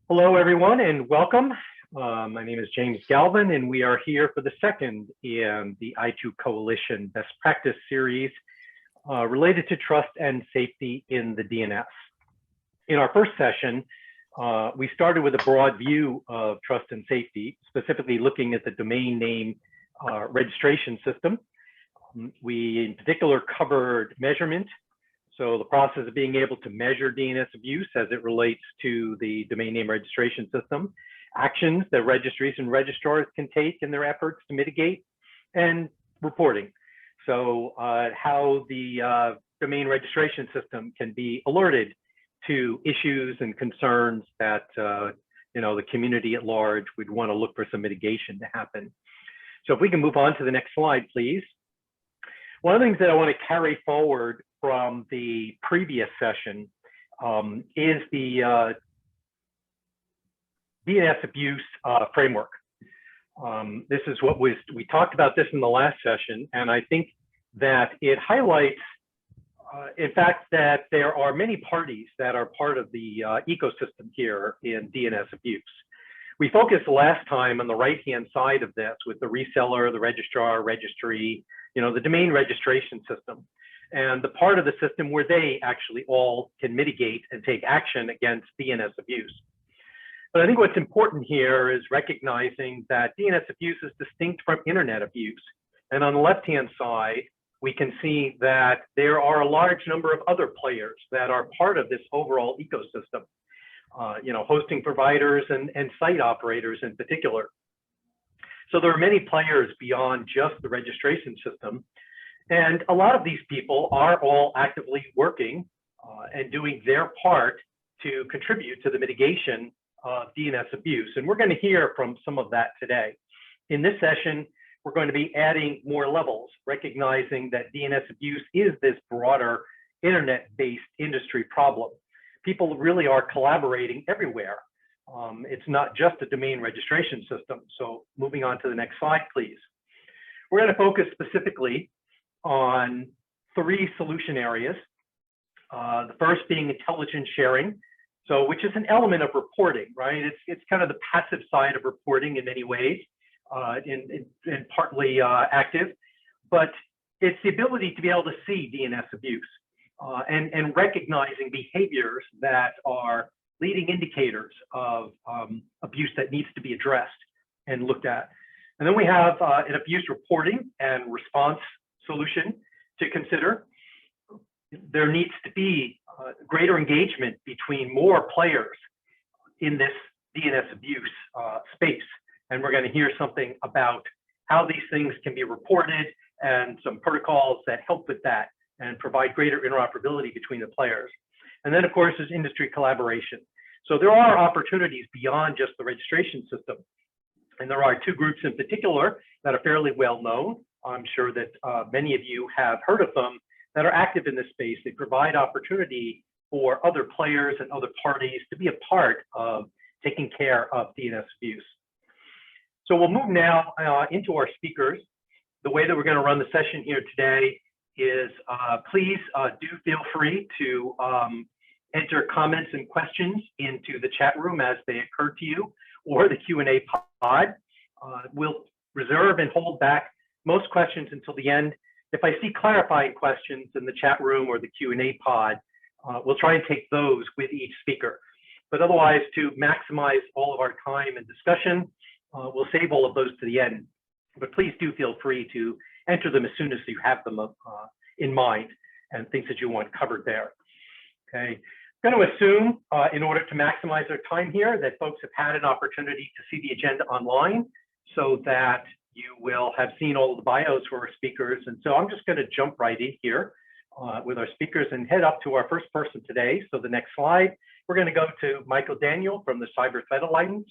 Hello, everyone, and welcome. My name is James Galvin, and we are here for the second in the i2Coalition Best Practice Series related to trust and safety in the DNS. In our first session, we started with a broad view of trust and safety, specifically looking at the domain name registration system. We, in particular, covered measurement. So the process of being able to measure DNS abuse as it relates to the domain name registration system, actions that registries and registrars can take in their efforts to mitigate, and reporting. So how the domain registration system can be alerted to issues and concerns that the community at large would want to look for some mitigation to happen. So if we can move on to the next slide, please. One of the things that I want to carry forward from the previous session is the DNS Abuse Framework. This is what we talked about this in the last session, and I think that it highlights, in fact, that there are many parties that are part of the ecosystem here in DNS abuse. We focused last time on the right-hand side of this with the reseller, the registrar, registry, the domain registration system, and the part of the system where they actually all can mitigate and take action against DNS abuse. But I think what's important here is recognizing that DNS abuse is distinct from internet abuse. And on the left-hand side, we can see that there are a large number of other players that are part of this overall ecosystem, hosting providers and site operators in particular. So there are many players beyond just the registration system. And a lot of these people are all actively working and doing their part to contribute to the mitigation of DNS abuse. And we're going to hear from some of that today. In this session, we're going to be adding more levels, recognizing that DNS abuse is this broader internet-based industry problem. People really are collaborating everywhere. It's not just a domain registration system. So moving on to the next slide, please. We're going to focus specifically on three solution areas. The first being intelligence sharing, which is an element of reporting, right? It's kind of the passive side of reporting in many ways, and partly active, but it's the ability to be able to see DNS abuse and recognizing behaviors that are leading indicators of abuse that needs to be addressed and looked at. And then we have an abuse reporting and response solution to consider. There needs to be greater engagement between more players in this DNS abuse space. And we're going to hear something about how these things can be reported and some protocols that help with that and provide greater interoperability between the players. And then, of course, there's industry collaboration. So there are opportunities beyond just the registration system. And there are two groups in particular that are fairly well known. I'm sure that many of you have heard of them that are active in this space. They provide opportunity for other players and other parties to be a part of taking care of DNS abuse. So we'll move now into our speakers. The way that we're going to run the session here today is please do feel free to enter comments and questions into the chat room as they occur to you, or the Q&A pod. We'll reserve and hold back most questions until the end. If I see clarifying questions in the chat room or the Q&A pod, we'll try and take those with each speaker. But otherwise, to maximize all of our time and discussion, we'll save all of those to the end. But please do feel free to enter them as soon as you have them in mind and things that you want covered there. Okay. I'm going to assume, in order to maximize our time here, that folks have had an opportunity to see the agenda online so that you will have seen all of the bios for our speakers. And so I'm just going to jump right in here with our speakers and head up to our first person today. So the next slide, we're going to go to Michael Daniel from the Cyber Threat Alliance.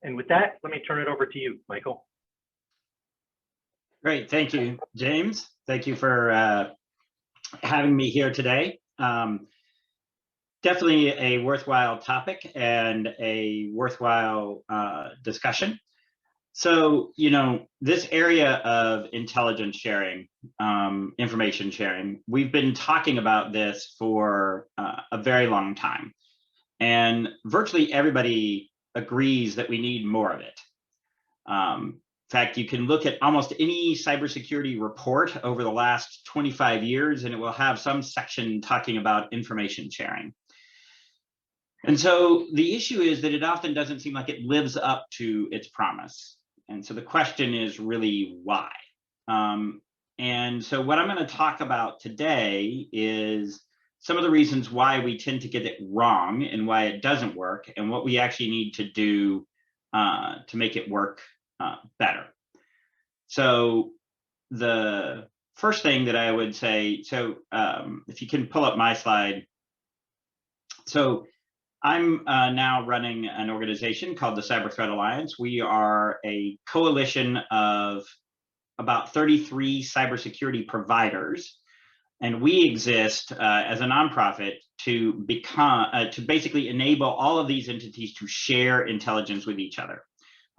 And with that, let me turn it over to you, Michael. Great. Thank you, James. Thank you for having me here today. Definitely a worthwhile topic and a worthwhile discussion. So, this area of intelligence sharing, information sharing, we've been talking about this for a very long time. And virtually everybody agrees that we need more of it. In fact, you can look at almost any cybersecurity report over the last 25 years, and it will have some section talking about information sharing. And so the issue is that it often doesn't seem like it lives up to its promise. And so the question is really why? And so what I'm going to talk about today is some of the reasons why we tend to get it wrong and why it doesn't work, and what we actually need to do to make it work better. So the first thing that I would say, so if you can pull up my slide. So I'm now running an organization called the Cyber Threat Alliance. We are a coalition of about 33 cybersecurity providers, and we exist as a nonprofit to basically enable all of these entities to share intelligence with each other,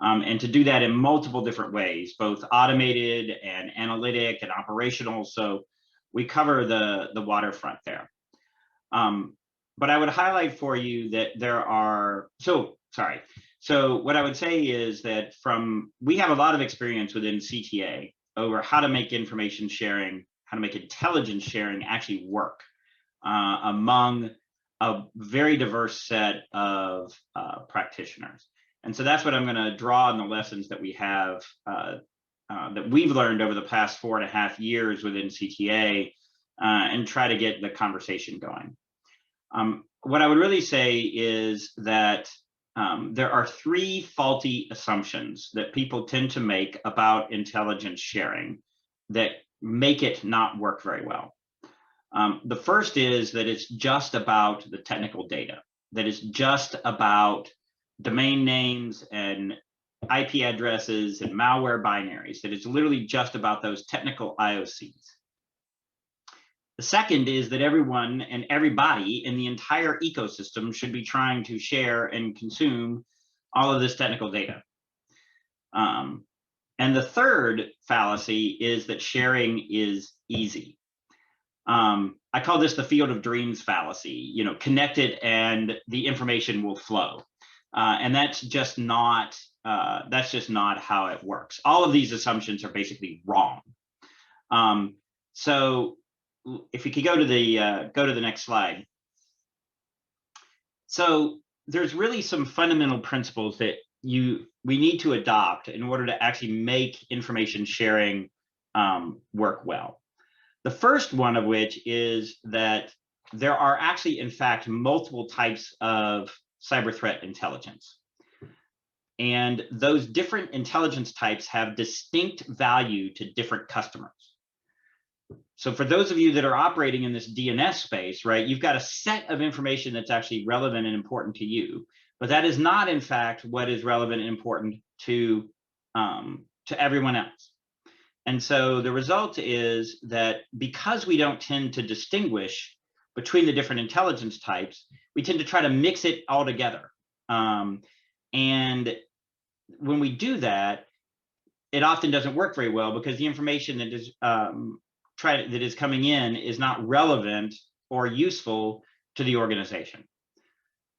and to do that in multiple different ways, both automated and analytic and operational. So we cover the waterfront there. But I would highlight for you that there are, so what I would say is that we have a lot of experience within CTA over how to make information sharing, how to make intelligence sharing actually work among a very diverse set of practitioners. And so that's what I'm going to draw on the lessons that we have, that we've learned over the past 4.5 years within CTA, and try to get the conversation going. What I would really say is that there are 3 faulty assumptions that people tend to make about intelligence sharing that make it not work very well. The first is that it's just about the technical data, that it's just about domain names and IP addresses and malware binaries, that it's literally just about those technical IOCs. The second is that everyone and everybody in the entire ecosystem should be trying to share and consume all of this technical data. And the third fallacy is that sharing is easy. I call this the field of dreams fallacy. Connect it and the information will flow. And that's just not how it works. All of these assumptions are basically wrong. So if we could go to the next slide. So there's really some fundamental principles that we need to adopt in order to actually make information sharing work well. The first one of which is that there are actually, in fact, multiple types of cyber threat intelligence. And those different intelligence types have distinct value to different customers. So for those of you that are operating in this DNS space, right, you've got a set of information that's actually relevant and important to you, but that is not, in fact, what is relevant and important to everyone else. And so the result is that because we don't tend to distinguish between the different intelligence types, we tend to try to mix it all together. And when we do that, it often doesn't work very well because the information that is coming in is not relevant or useful to the organization.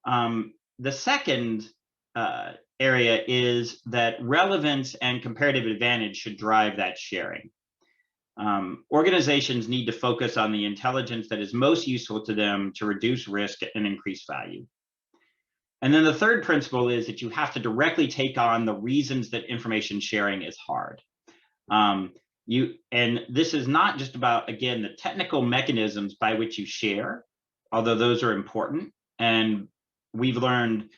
The second area is that relevance and comparative advantage should drive that sharing. Organizations need to focus on the intelligence that is most useful to them to reduce risk and increase value. And then the third principle is that you have to directly take on the reasons that information sharing is hard. And this is not just about, again, the technical mechanisms by which you share, although those are important. And we've learned,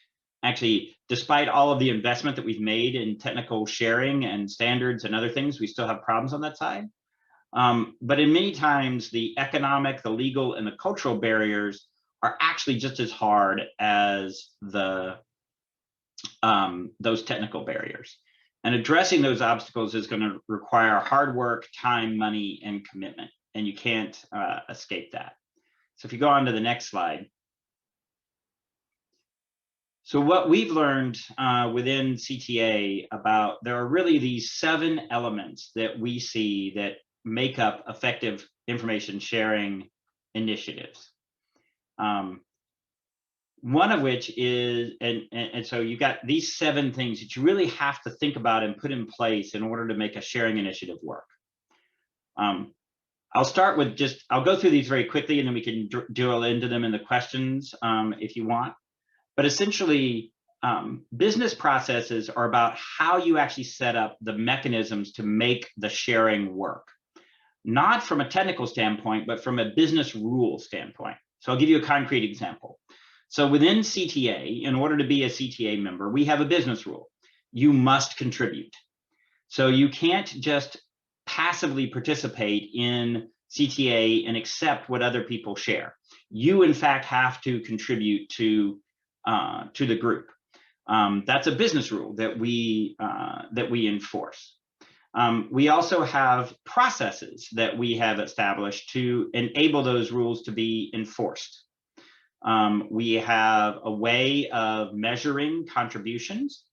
actually, despite all of the investment that we've made in technical sharing and standards and other things, we still have problems on that side. But in many times, the economic, the legal, and the cultural barriers are actually just as hard as those technical barriers. And addressing those obstacles is going to require hard work, time, money, and commitment. And you can't escape that. So if you go on to the next slide. So what we've learned within CTA about, there are really these 7 elements that we see that make up effective information sharing initiatives. One of which is, and so you got these 7 things that you really have to think about and put in place in order to make a sharing initiative work. I'll start with I'll go through these very quickly, and then we can drill into them in the questions if you want. But essentially, business processes are about how you actually set up the mechanisms to make the sharing work, not from a technical standpoint, but from a business rule standpoint. So I'll give you a concrete example. So within CTA, in order to be a CTA member, we have a business rule. You must contribute. So you can't just passively participate in CTA and accept what other people share. You, in fact, have to contribute to the group. That's a business rule that we enforce. We also have processes that we have established to enable those rules to be enforced. We have a way of measuring contributions.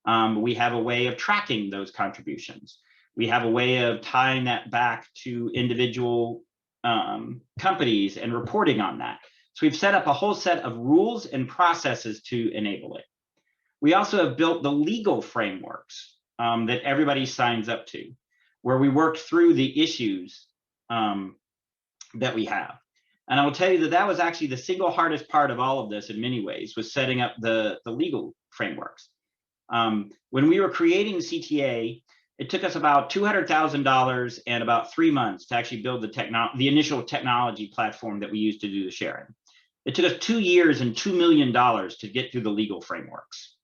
We have a way of tracking those contributions. We have a way of tying that back to individual companies and reporting on that. So we've set up a whole set of rules and processes to enable it. We also have built the legal frameworks that everybody signs up to, where we work through the issues that we have. And I will tell you that that was actually the single hardest part of all of this in many ways, was setting up the legal frameworks. When we were creating CTA, it took us about $200,000 and about 3 months to actually build the initial technology platform that we used to do the sharing. It took us 2 years and $2 million to get through the legal frameworks,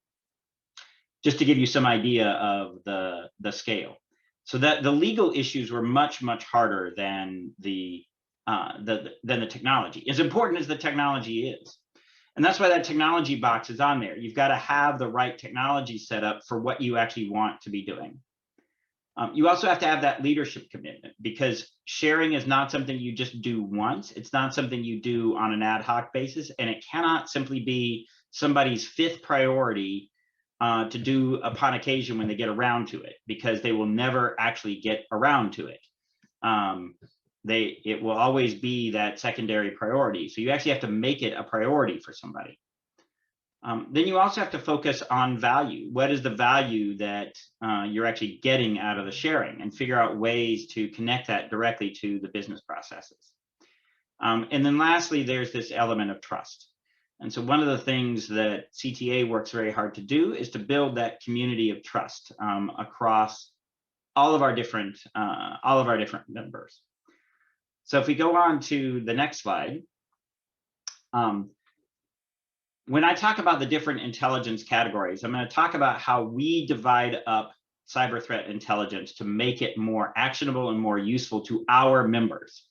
just to give you some idea of the scale. So that the legal issues were much, much harder than the technology, as important as the technology is. And that's why that technology box is on there. You've got to have the right technology set up for what you actually want to be doing. You also have to have that leadership commitment, because sharing is not something you just do once. It's not something you do on an ad hoc basis, and it cannot simply be somebody's 5th priority to do upon occasion when they get around to it, because they will never actually get around to it. It will always be that secondary priority. So you actually have to make it a priority for somebody. Then you also have to focus on value. What is the value that you're actually getting out of the sharing, and figure out ways to connect that directly to the business processes. And then lastly, there's this element of trust. And so one of the things that CTA works very hard to do is to build that community of trust across all of our different members. So if we go on to the next slide, when I talk about the different intelligence categories, I'm going to talk about how we divide up cyber threat intelligence to make it more actionable and more useful to our members.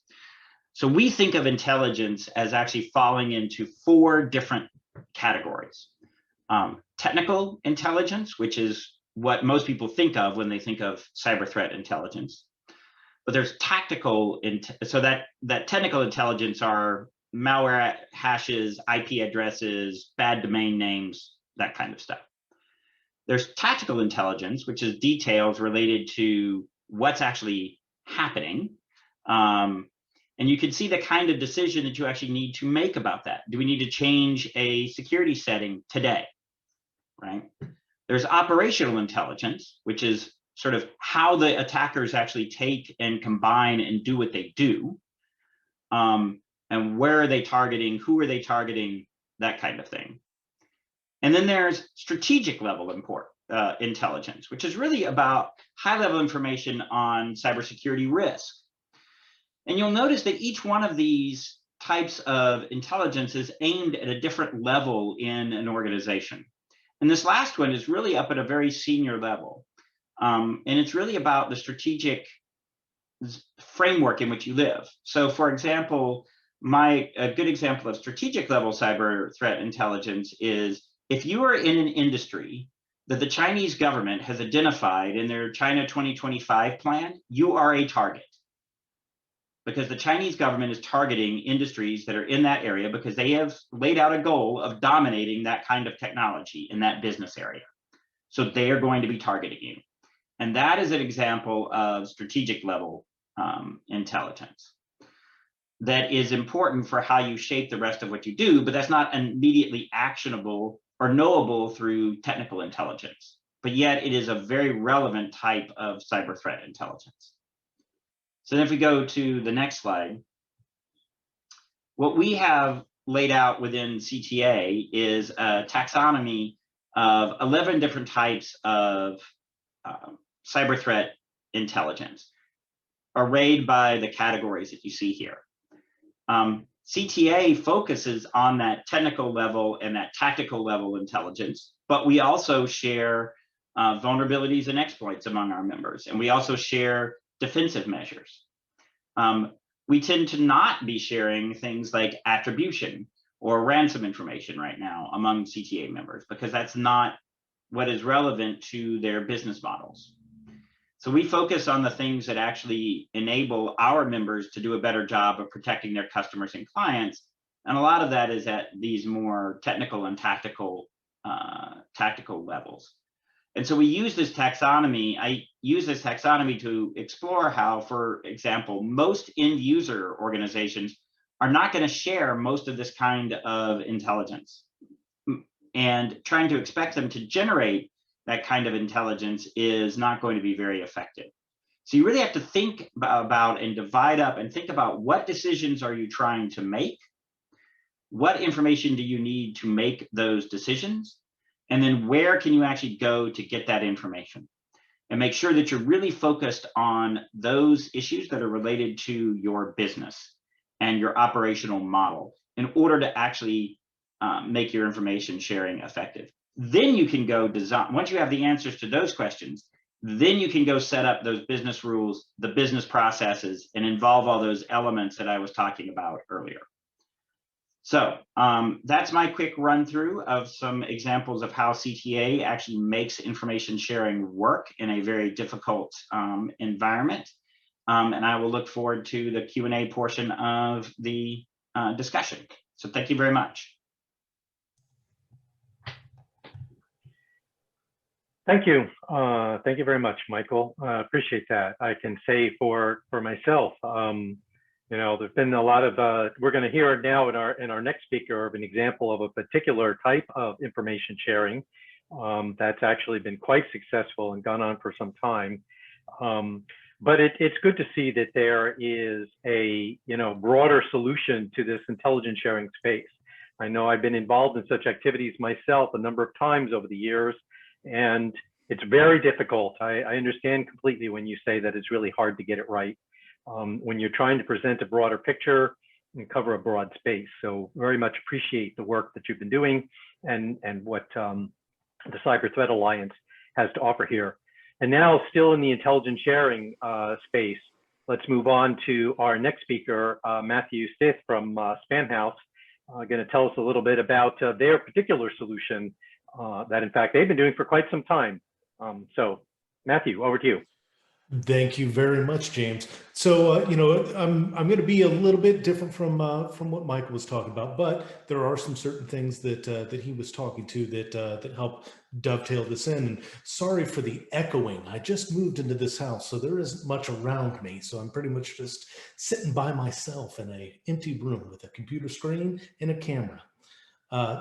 So we think of intelligence as actually falling into 4 different categories. Technical intelligence, which is what most people think of when they think of cyber threat intelligence. But there's tactical, so that technical intelligence are malware hashes, IP addresses, bad domain names, that kind of stuff. There's tactical intelligence, which is details related to what's actually happening. And you can see the kind of decision that you actually need to make about that. Do we need to change a security setting today, right? There's operational intelligence, which is sort of how the attackers actually take and combine and do what they do. And where are they targeting? Who are they targeting? That kind of thing. And then there's strategic level intelligence, which is really about high level information on cybersecurity risk. And you'll notice that each one of these types of intelligence is aimed at a different level in an organization. And this last one is really up at a very senior level. And it's really about the strategic framework in which you live. So for example, a good example of strategic level cyber threat intelligence is if you are in an industry that the Chinese government has identified in their China 2025 plan, you are a target. Because the Chinese government is targeting industries that are in that area because they have laid out a goal of dominating that kind of technology in that business area. So they are going to be targeting you. And that is an example of strategic level intelligence. that is important for how you shape the rest of what you do, but that's not immediately actionable or knowable through technical intelligence. But yet it is a very relevant type of cyber threat intelligence. So then if we go to the next slide, what we have laid out within CTA is a taxonomy of 11 different types of cyber threat intelligence, arrayed by the categories that you see here. CTA focuses on that technical level and that tactical level intelligence, but we also share vulnerabilities and exploits among our members, and we also share defensive measures. We tend to not be sharing things like attribution or ransom information right now among CTA members, because that's not what is relevant to their business models. So we focus on the things that actually enable our members to do a better job of protecting their customers and clients. And a lot of that is at these more technical and tactical levels. And so we use this taxonomy. I use this taxonomy to explore how, for example, most end user organizations are not going to share most of this kind of intelligence. And trying to expect them to generate that kind of intelligence is not going to be very effective. So you really have to think about and divide up and think about what decisions are you trying to make? What information do you need to make those decisions? And then where can you actually go to get that information? And make sure that you're really focused on those issues that are related to your business and your operational model in order to actually make your information sharing effective. Then you can go design, once you have the answers to those questions, then you can go set up those business rules, the business processes, and involve all those elements that I was talking about earlier. So that's my quick run through of some examples of how CTA actually makes information sharing work in a very difficult environment. And I will look forward to the Q&A portion of the discussion. So thank you very much. Thank you. Thank you very much, Michael. Appreciate that. I can say for myself, you know, there's been a lot of, we're going to hear now in our next speaker of an example of a particular type of information sharing that's actually been quite successful and gone on for some time. But it's good to see that there is a, you know, broader solution to this intelligence sharing space. I know I've been involved in such activities myself a number of times over the years, and it's very difficult. I understand completely when you say that it's really hard to get it right when you're trying to present a broader picture and cover a broad space. So very much appreciate the work that you've been doing and what the Cyber Threat Alliance has to offer here. And now, still in the intelligence sharing space, let's move on to our next speaker, Matthew Stith from Spamhaus, going to tell us a little bit about their particular solution that, in fact, they've been doing for quite some time. So, Matthew, over to you. Thank you very much, James. So, you know, I'm going to be a little bit different from what Michael was talking about, but there are some certain things that that he was talking to that help dovetail this in. And sorry for the echoing. I just moved into this house, so there isn't much around me. So I'm pretty much just sitting by myself in an empty room with a computer screen and a camera.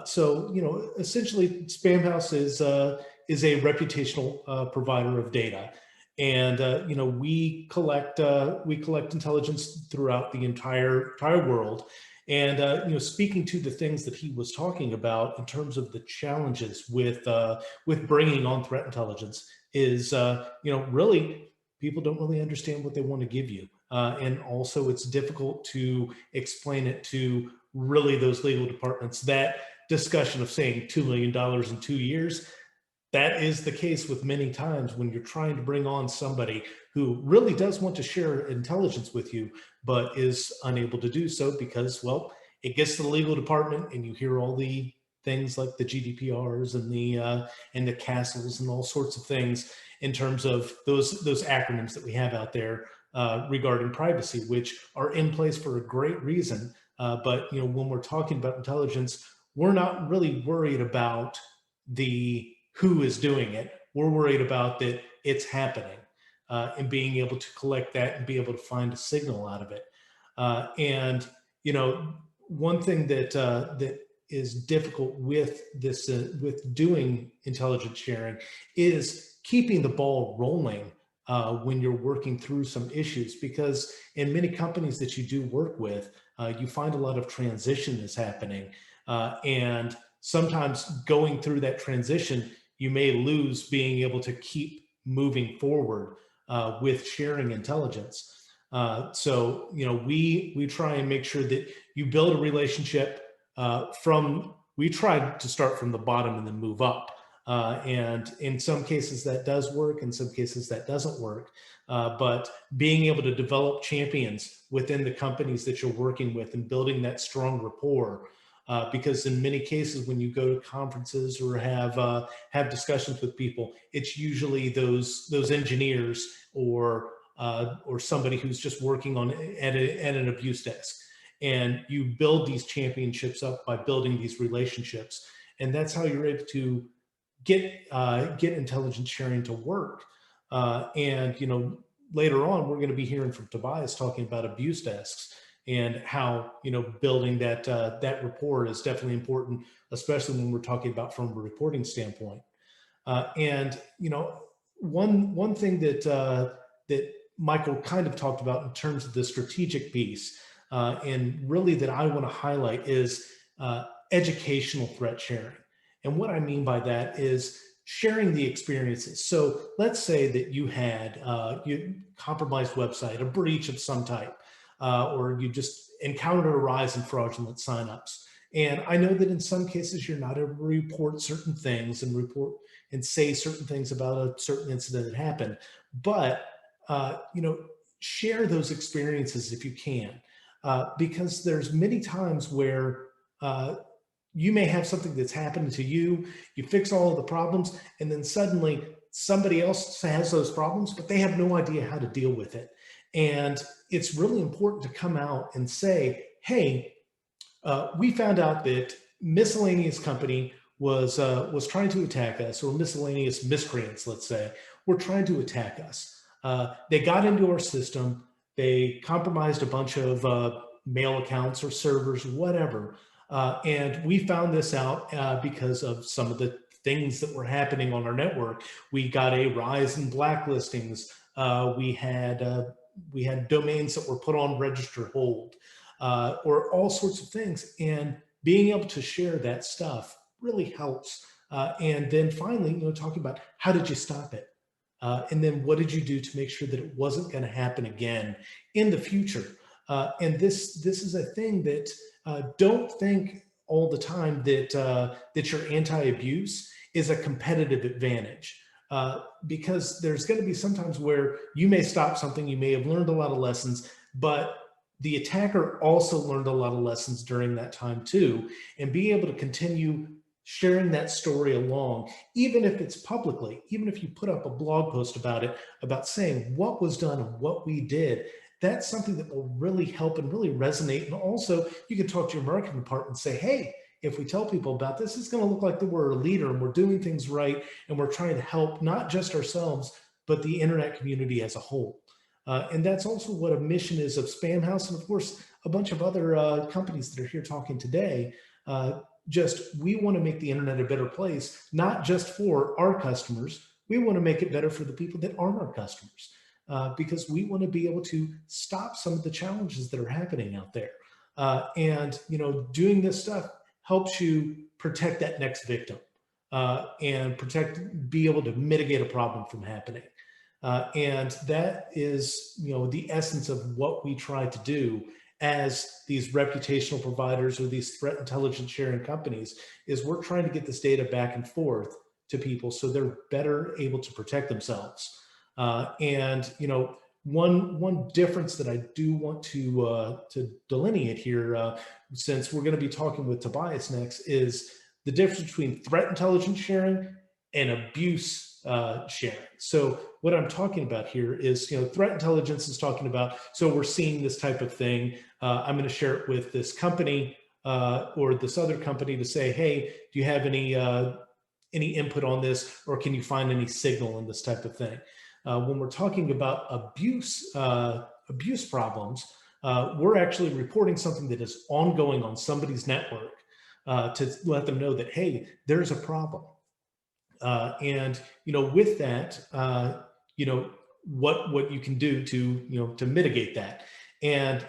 So, you know, essentially, Spamhaus is a reputational provider of data. And, you know, we collect intelligence throughout the entire world. And, you know, speaking to the things that he was talking about in terms of the challenges with bringing on threat intelligence is, you know, really people don't really understand what they want to give you. And also it's difficult to explain it to really those legal departments. That discussion of saying $2 million in 2 years, that is the case with many times when you're trying to bring on somebody who really does want to share intelligence with you, but is unable to do so because, well, it gets to the legal department and you hear all the things like the GDPRs and the castles and all sorts of things in terms of those acronyms that we have out there regarding privacy, which are in place for a great reason. But, you know, when we're talking about intelligence, we're not really worried about the who is doing it. We're worried about that it's happening and being able to collect that and be able to find a signal out of it. And one thing that is difficult with this, with doing intelligence sharing, is keeping the ball rolling when you're working through some issues, because in many companies that you do work with, you find a lot of transition is happening. And sometimes going through that transition, you may lose being able to keep moving forward with sharing intelligence. So, we try and make sure that you build a relationship we try to start from the bottom and then move up. And in some cases that does work, in some cases that doesn't work. But being able to develop champions within the companies that you're working with and building that strong rapport, because in many cases when you go to conferences or have discussions with people, it's usually those engineers or somebody who's just working at an abuse desk. And you build these championships up by building these relationships. And that's how you're able to get intelligence sharing to work. And later on, we're going to be hearing from Tobias talking about abuse desks and how building that rapport is definitely important, especially when we're talking about from a reporting standpoint. And one thing that Michael kind of talked about in terms of the strategic piece, and really that I want to highlight, is educational threat sharing. And what I mean by that is sharing the experiences. So let's say that you had compromised website, a breach of some type, or you just encountered a rise in fraudulent signups. And I know that in some cases you're not able to report certain things and say certain things about a certain incident that happened, but share those experiences if you can, because there's many times where you may have something that's happened to you, you fix all of the problems, and then suddenly somebody else has those problems, but they have no idea how to deal with it. And it's really important to come out and say, hey, we found out that miscellaneous company was trying to attack us, or miscellaneous miscreants, let's say, were trying to attack us. They got into our system, they compromised a bunch of mail accounts or servers, whatever. And we found this out because of some of the things that were happening on our network. We got a rise in blacklistings. We had domains that were put on register hold, or all sorts of things. And being able to share that stuff really helps. And then finally, talking about how did you stop it? And then what did you do to make sure that it wasn't going to happen again in the future? And this is a thing that don't think all the time that your anti-abuse is a competitive advantage, because there's going to be sometimes where you may stop something, you may have learned a lot of lessons, but the attacker also learned a lot of lessons during that time too, and be able to continue sharing that story along, even if it's publicly, even if you put up a blog post about it, about saying what was done and what we did. That's something that will really help and really resonate. And also you can talk to your marketing department and say, hey, if we tell people about this, it's going to look like that we're a leader and we're doing things right. And we're trying to help not just ourselves, but the internet community as a whole. And that's also what a mission is of Spamhaus. And of course, a bunch of other companies that are here talking today. We want to make the internet a better place, not just for our customers. We want to make it better for the people that aren't our customers. Because we want to be able to stop some of the challenges that are happening out there. And doing this stuff helps you protect that next victim, and be able to mitigate a problem from happening. And that is, the essence of what we try to do as these reputational providers or these threat intelligence sharing companies, is we're trying to get this data back and forth to people so they're better able to protect themselves. And one difference that I do want to delineate here, since we're going to be talking with Tobias next, is the difference between threat intelligence sharing and abuse sharing. So what I'm talking about here is, threat intelligence is talking about, so we're seeing this type of thing. I'm going to share it with this company or this other company to say, hey, do you have any input on this, or can you find any signal in this type of thing? When we're talking about abuse problems, we're actually reporting something that is ongoing on somebody's network to let them know that, hey, there's a problem. And, with that, what you can do to mitigate that. And,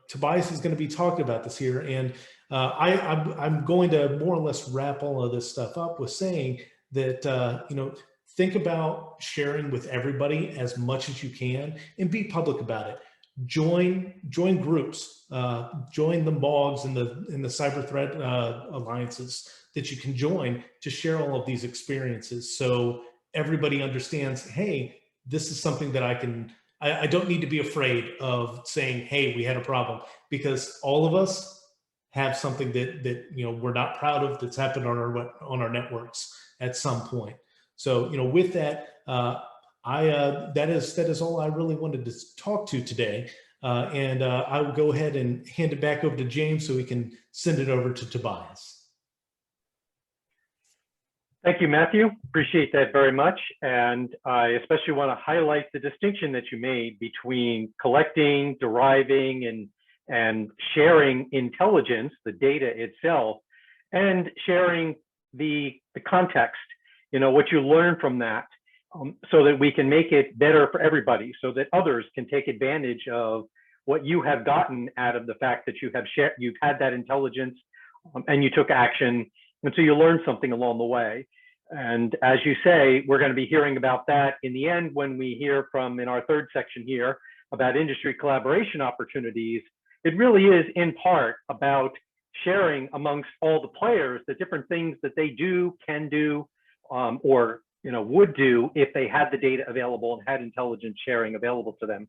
Tobias is going to be talking about this here. And I'm going to more or less wrap all of this stuff up with saying that, think about sharing with everybody as much as you can and be public about it. Join groups, join the MAWGs and the cyber threat alliances that you can join to share all of these experiences. So everybody understands, hey, this is something that I don't need to be afraid of saying, hey, we had a problem, because all of us have something that we're not proud of that's happened on our networks at some point. So, with that, that is all I really wanted to talk to today. And I will go ahead and hand it back over to James so we can send it over to Tobias. Thank you, Matthew. Appreciate that very much. And I especially want to highlight the distinction that you made between collecting, deriving, and sharing intelligence, the data itself, and sharing the context, what you learn from that, so that we can make it better for everybody, so that others can take advantage of what you have gotten out of the fact that you've had that intelligence, and you took action. And so you learn something along the way. And as you say, we're going to be hearing about that in the end when we hear from, in our third section here, about industry collaboration opportunities. It really is in part about sharing amongst all the players the different things that they do, can do, or would do if they had the data available and had intelligence sharing available to them.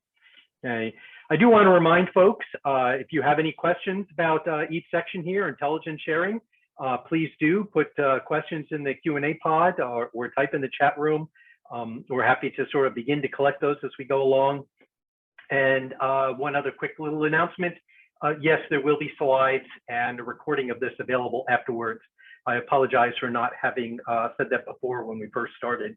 Okay. I do want to remind folks, if you have any questions about each section here, intelligence sharing, please do put questions in the Q&A pod or type in the chat room. We're happy to sort of begin to collect those as we go along. And one other quick little announcement. Yes, there will be slides and a recording of this available afterwards. I apologize for not having said that before when we first started.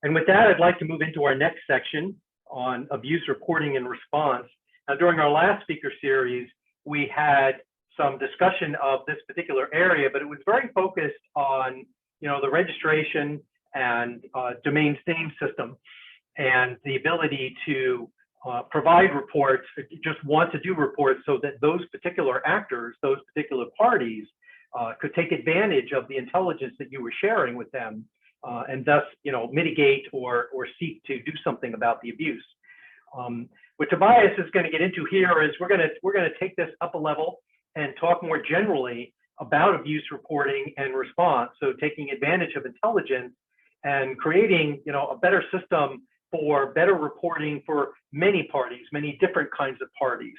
And with that, I'd like to move into our next section on abuse reporting and response. Now, during our last speaker series, we had some discussion of this particular area, but it was very focused on, the registration and domain name system and the ability to provide reports, just want to do reports so that those particular actors, those particular parties could take advantage of the intelligence that you were sharing with them, and thus, mitigate or seek to do something about the abuse. What Tobias is going to get into here is we're going to take this up a level and talk more generally about abuse reporting and response. So taking advantage of intelligence and creating, a better system for better reporting for many parties, many different kinds of parties,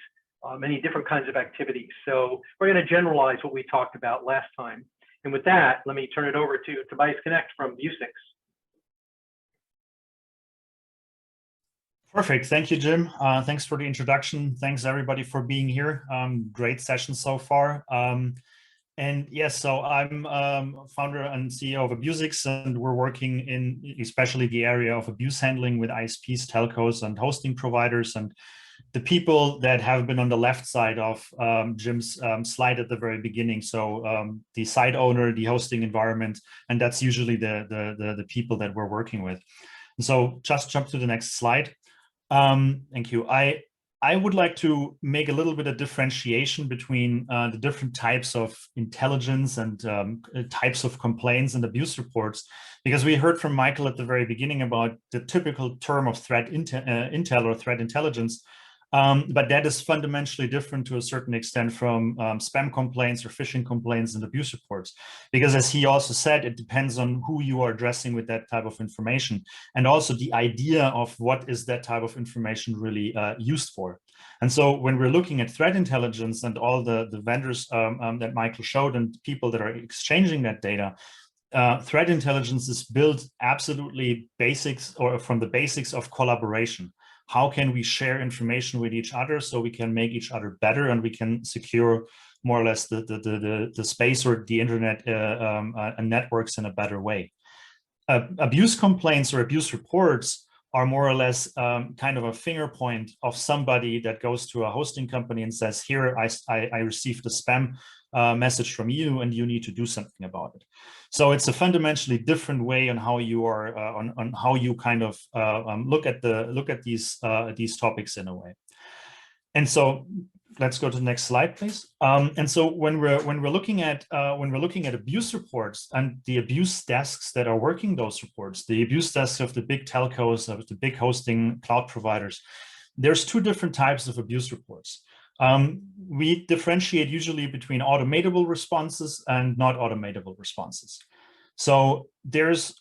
many different kinds of activities. So we're going to generalize what we talked about last time. And with that, let me turn it over to Tobias Connect from Abusix. Perfect. Thank you, Jim. Thanks for the introduction. Thanks, everybody, for being here. Great session so far. And yes, so I'm founder and CEO of Abusix, and we're working in especially the area of abuse handling with ISPs, telcos, and hosting providers. And the people that have been on the left side of Jim's slide at the very beginning, so the site owner, the hosting environment, and that's usually the people that we're working with. So just jump to the next slide. Thank you. I would like to make a little bit of differentiation between the different types of intelligence and types of complaints and abuse reports, because we heard from Michael at the very beginning about the typical term of threat intel or threat intelligence. But that is fundamentally different to a certain extent from spam complaints or phishing complaints and abuse reports, because as he also said, it depends on who you are addressing with that type of information, and also the idea of what is that type of information really used for. And so when we're looking at threat intelligence and all the vendors that Michael showed and people that are exchanging that data, threat intelligence is built absolutely basics or from the basics of collaboration. How can we share information with each other so we can make each other better and we can secure more or less the space or the internet and networks in a better way. Abuse complaints or abuse reports are more or less kind of a finger point of somebody that goes to a hosting company and says, here, I received a spam message from you and you need to do something about it. So it's a fundamentally different way on how you are on how you kind of look at these topics in a way. And so let's go to the next slide, please. And so when we're looking at abuse reports and the abuse desks that are working those reports, the abuse desks of the big telcos, of the big hosting cloud providers, there's two different types of abuse reports. We differentiate usually between automatable responses and not automatable responses. So there's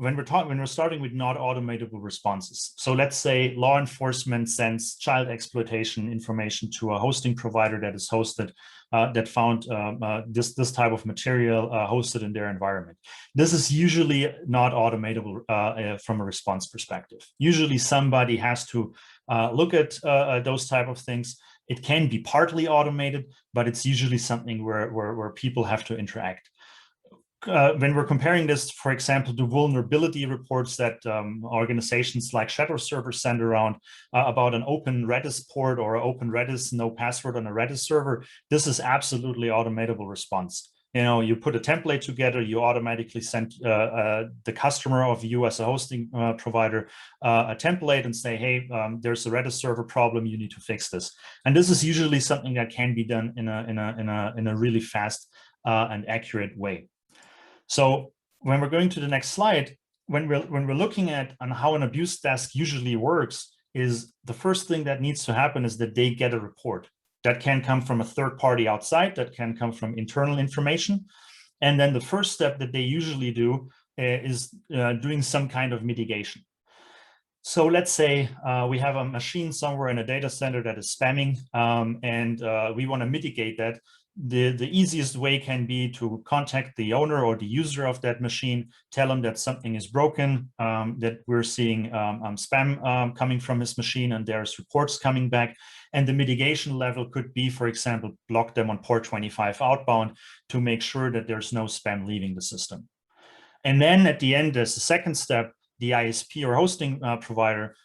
when we're starting with not automatable responses. So let's say law enforcement sends child exploitation information to a hosting provider that is hosted, that found this type of material hosted in their environment. This is usually not automatable from a response perspective. Usually somebody has to look at those type of things. It can be partly automated, but it's usually something where people have to interact. When we're comparing this, for example, to vulnerability reports that organizations like Shadow Server send around about an open Redis port or open Redis, no password on a Redis server, this is absolutely automatable response. You know, you put a template together, you automatically send the customer of you as a hosting provider a template and say, hey, there's a Redis server problem, you need to fix this. And this is usually something that can be done in a really fast and accurate way. So when we're going to the next slide, when we're looking at on how an abuse desk usually works, is the first thing that needs to happen is that they get a report. That can come from a third party outside, that can come from internal information. And then the first step that they usually do is doing some kind of mitigation. So let's say we have a machine somewhere in a data center that is spamming, and we want to mitigate that. The easiest way can be to contact the owner or the user of that machine, tell them that something is broken, that we're seeing spam coming from his machine and there's reports coming back. And the mitigation level could be, for example, block them on port 25 outbound to make sure that there's no spam leaving the system. And then at the end, there's the second step. The ISP or hosting provider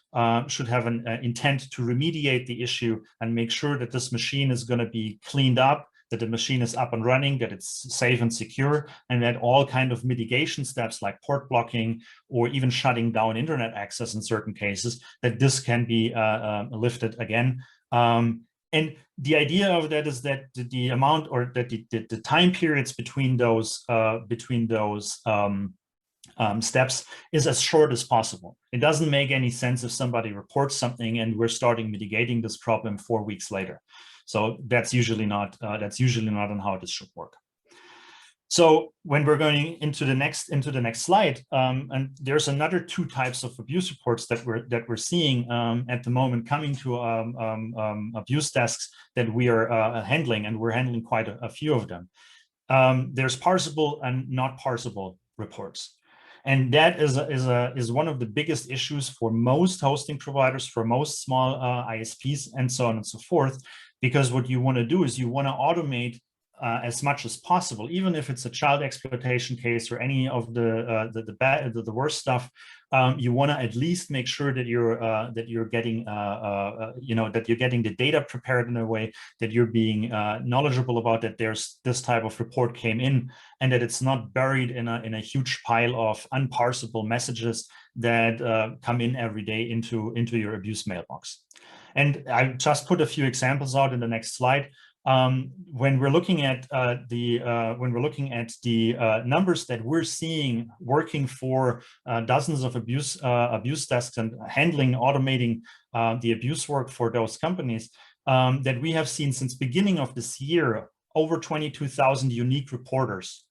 should have an intent to remediate the issue and make sure that this machine is going to be cleaned up, that the machine is up and running, that it's safe and secure, and that all kind of mitigation steps like port blocking or even shutting down internet access in certain cases, that this can be lifted again. And the idea of that is that the amount or that the time periods between those steps is as short as possible. It doesn't make any sense if somebody reports something and we're starting mitigating this problem 4 weeks later. So that's usually not on how this should work. So when we're going into the next slide, and there's another two types of abuse reports that we're seeing at the moment coming to abuse desks that we are handling, and we're handling quite a few of them. There's parsable and not parsable reports. And that is one of the biggest issues for most hosting providers, for most small ISPs, and so on and so forth. Because what you want to do is you want to automate as much as possible, even if it's a child exploitation case or any of the worst stuff. You want to at least make sure that you're getting that you're getting the data prepared in a way that you're being knowledgeable about that there's this type of report came in, and that it's not buried in a huge pile of unparsable messages that come in every day into your abuse mailbox. And I just put a few examples out in the next slide. When we're looking at the numbers that we're seeing working for dozens of abuse desks and automating the abuse work for those companies, that we have seen since beginning of this year, over 22,000 unique reporters.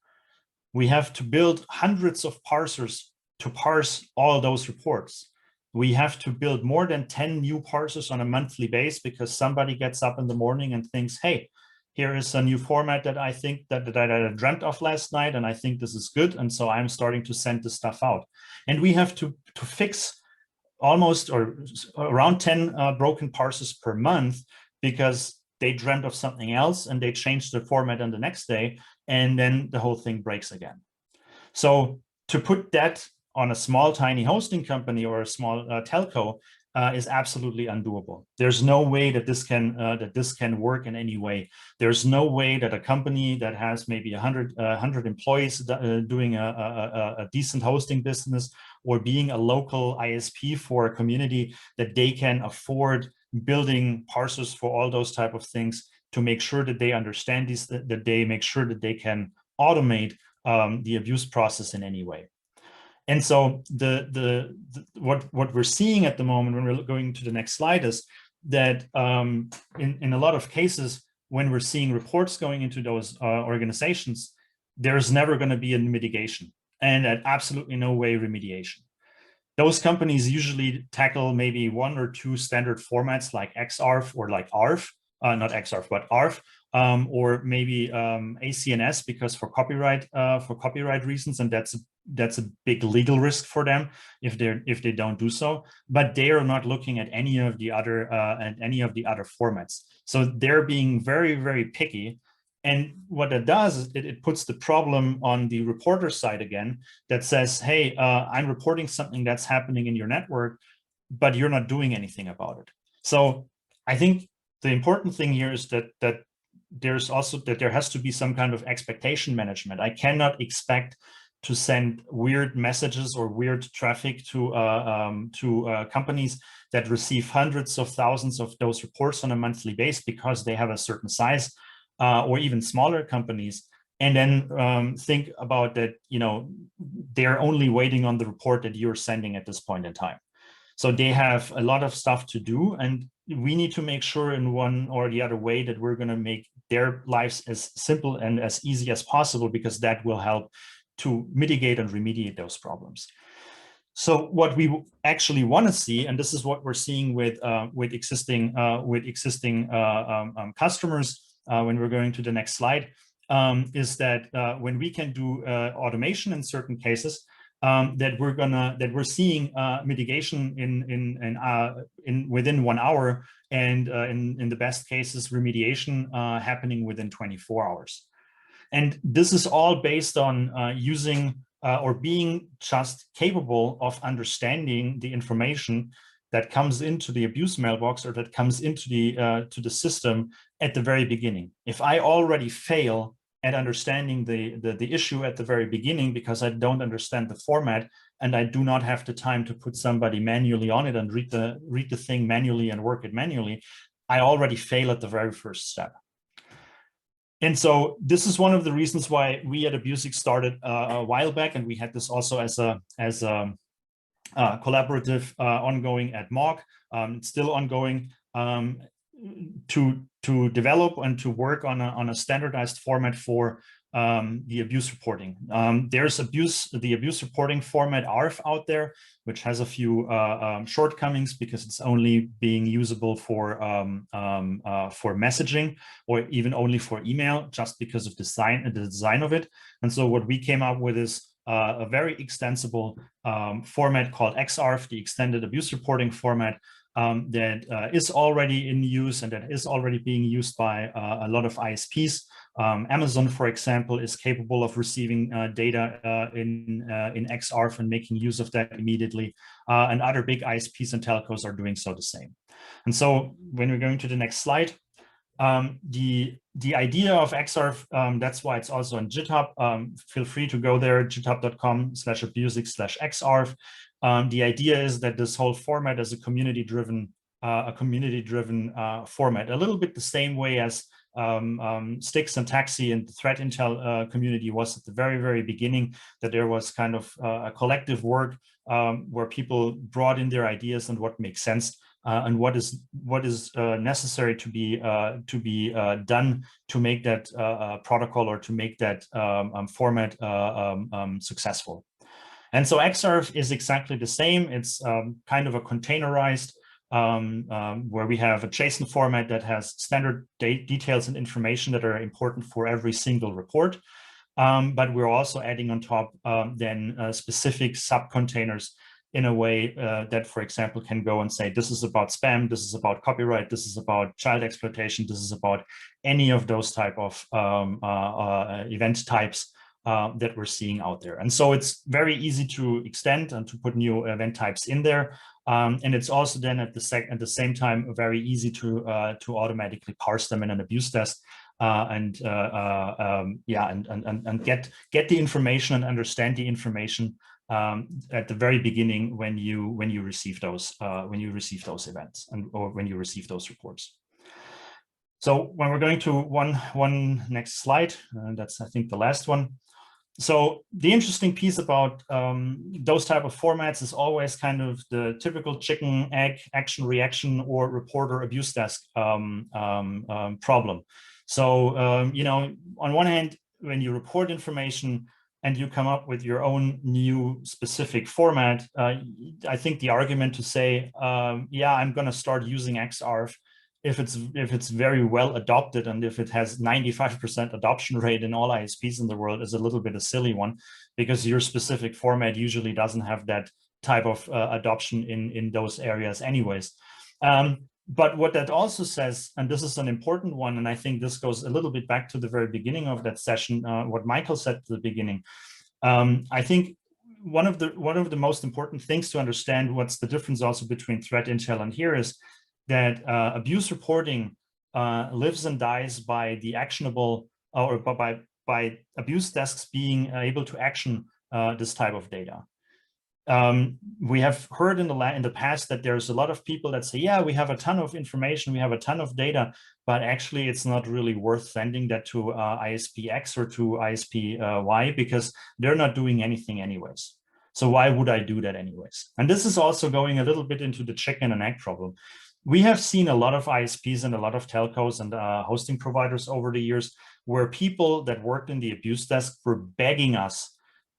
We have to build hundreds of parsers to parse all those reports. We have to build more than 10 new parsers on a monthly basis because somebody gets up in the morning and thinks, hey, here is a new format that I think that I dreamt of last night, and I think this is good. And so I'm starting to send this stuff out. And we have to fix almost or around 10 broken parsers per month because they dreamt of something else and they changed the format on the next day, and then the whole thing breaks again. So to put that on a small, tiny hosting company or a small telco is absolutely undoable. There's no way that this can work in any way. There's no way that a company that has maybe 100 employees doing a decent hosting business or being a local ISP for a community, that they can afford building parsers for all those type of things to make sure that they understand these, that they make sure that they can automate the abuse process in any way. And so what we're seeing at the moment when we're going to the next slide is that in a lot of cases, when we're seeing reports going into those organizations, there's never going to be a mitigation and at absolutely no way remediation. Those companies usually tackle maybe 1 or 2 standard formats like Exarv or like ARV, not Exarv, but ARV, or maybe ACNS, because for copyright reasons, and that's a big legal risk for them if they don't do so. But they are not looking at any of the other formats. So they're being very, very picky. And what it does is it puts the problem on the reporter side again, that says, hey, I'm reporting something that's happening in your network, but you're not doing anything about it. So I think the important thing here is that there has to be some kind of expectation management. I cannot expect to send weird messages or weird traffic to companies that receive hundreds of thousands of those reports on a monthly basis because they have a certain size, or even smaller companies, and then think about that, they're only waiting on the report that you're sending at this point in time. So they have a lot of stuff to do, and we need to make sure in one or the other way that we're going to make their lives as simple and as easy as possible, because that will help to mitigate and remediate those problems. So what we actually want to see, and this is what we're seeing with existing customers, when we're going to the next slide, is that when we can do automation in certain cases, that we're seeing mitigation in within 1 hour, and in the best cases remediation happening within 24 hours. And this is all based on using or being just capable of understanding the information that comes into the abuse mailbox or that comes into the system at the very beginning. If I already fail at understanding the issue at the very beginning because I don't understand the format and I do not have the time to put somebody manually on it and read the thing manually and work it manually, I already fail at the very first step. And so this is one of the reasons why we at Abusix started a while back, and we had this also as a collaborative ongoing at MOG. It's still ongoing, to develop and to work on a standardized format for the abuse reporting. There's the abuse reporting format ARF out there, which has a few shortcomings because it's only being usable for messaging, or even only for email, just because of the design of it. And so what we came up with is a very extensible format called Exarv, the extended abuse reporting format, that is already in use and that is already being used by a lot of ISPs. Amazon, for example, is capable of receiving data in Exarv and making use of that immediately. And other big ISPs and telcos are doing so the same. And so when we're going to the next slide, the idea of Exarv, that's why it's also on GitHub. Feel free to go there, github.com/abusix/Exarv. The idea is that this whole format is a community-driven format, a little bit the same way as Stix and Taxi and the threat intel community was at the very, very beginning, that there was kind of a collective work where people brought in their ideas and what makes sense and what is necessary to be done to make that protocol or to make that format successful. And so Exarv is exactly the same. It's kind of a containerized, where we have a JSON format that has standard details and information that are important for every single report. But we're also adding on top then specific subcontainers in a way that, for example, can go and say, this is about spam, this is about copyright, this is about child exploitation, this is about any of those type of event types that we're seeing out there. And so it's very easy to extend and to put new event types in there. And it's also then at the same time very easy to automatically parse them in an abuse test and get the information and understand the information at the very beginning when you receive those events or when you receive those reports. So when we're going to one next slide, that's I think the last one. So the interesting piece about those type of formats is always kind of the typical chicken, egg, action, reaction, or reporter abuse desk problem. So, you know, on one hand, when you report information and you come up with your own new specific format, I think the argument to say, yeah, I'm going to start using Exarv if it's very well adopted and if it has 95% adoption rate in all ISPs in the world is a little bit a silly one, because your specific format usually doesn't have that type of adoption in those areas anyways. But what that also says, and this is an important one, and I think this goes a little bit back to the very beginning of that session, what Michael said at the beginning. I think one of the most important things to understand what's the difference also between threat intel and here is that abuse reporting lives and dies by the actionable or by abuse desks being able to action this type of data. We have heard in the past that there's a lot of people that say, yeah, we have a ton of information, we have a ton of data, but actually it's not really worth sending that to ISP X or to ISP Y because they're not doing anything anyways. So why would I do that anyways? And this is also going a little bit into the chicken and egg problem. We have seen a lot of ISPs and a lot of telcos and hosting providers over the years where people that worked in the abuse desk were begging us